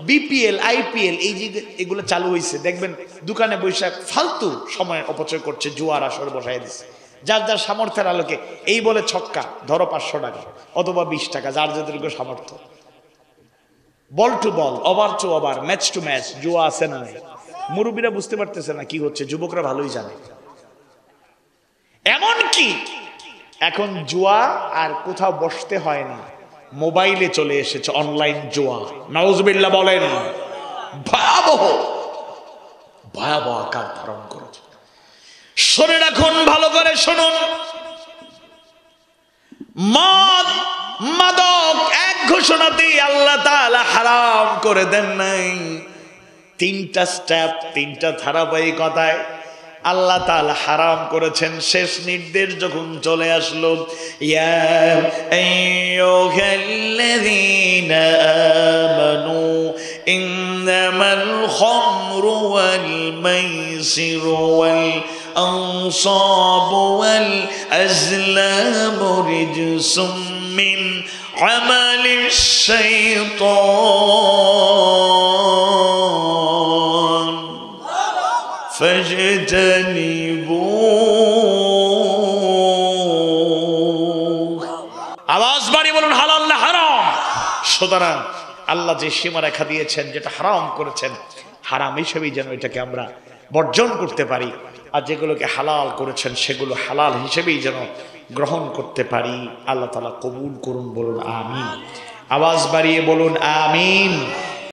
বিপিএল, আইপিএল, এই যে এগুলো চালু হয়েছে, দেখবেন দোকানে বসে ফালতু সময় অপচয় করছে, জুয়ার আসর বসাই দিচ্ছে যার যার সামর্থ্যের আলোকে। এই বলে ছক্কা ধরো 500 টাকা অথবা 20 টাকা, যার যাদেরকে সামর্থ্য। Ball to ball, over to over, match to match, জুয়া আছে না? মুরব্বীরা বুঝতে পারতেছে না কি হচ্ছে, যুবকরা ভালোই জানে। এমন কি এখন জুয়া আর কোথাও বসতে হয় না, মোবাইলে চলে এসেছে অনলাইন জুয়া। নাউজুবিল্লাহ বলেন। ভয়াবহ ভয়াবহ আকার ধারণ করেছে। শুনে রাখুন, ভালো করে শুনুন, মদ মাদক এক ঘোষণাতেই আল্লাহ তাআলা হারাম করে দেন নাই। 3টা স্টেপ, 3টা ধারাবাহিকতায় আল্লাহ তাআলা হারাম করেছেন। শেষ নির্দেশ যখন চলে আসলো, ইয়া আইয়ুহাল্লাযীনা আমানু ইন্নামাল খামরু ওয়াল মাইসিরু ওয়াল আনসাবু ওয়াল আজলামু রিজসুম মিন আমালিশ শাইতান ফাজতানিবুহ। আওয়াজ বাড়িয়ে বলুন হালাল না হারাম। সুতরাং আল্লাহ যে সীমারেখা দিয়েছেন, যেটা হারাম করেছেন, হারাম হিসেবেই যেন এটাকে আমরা বর্জন করতে পারি, আর যেগুলোকে হালাল করেছেন সেগুলো হালাল হিসেবেই যেন গ্রহণ করতে পারি। আল্লাহ তাআলা কবুল করুন, বলুন আমিন। আওয়াজ বাড়িয়ে বলুন আমিন।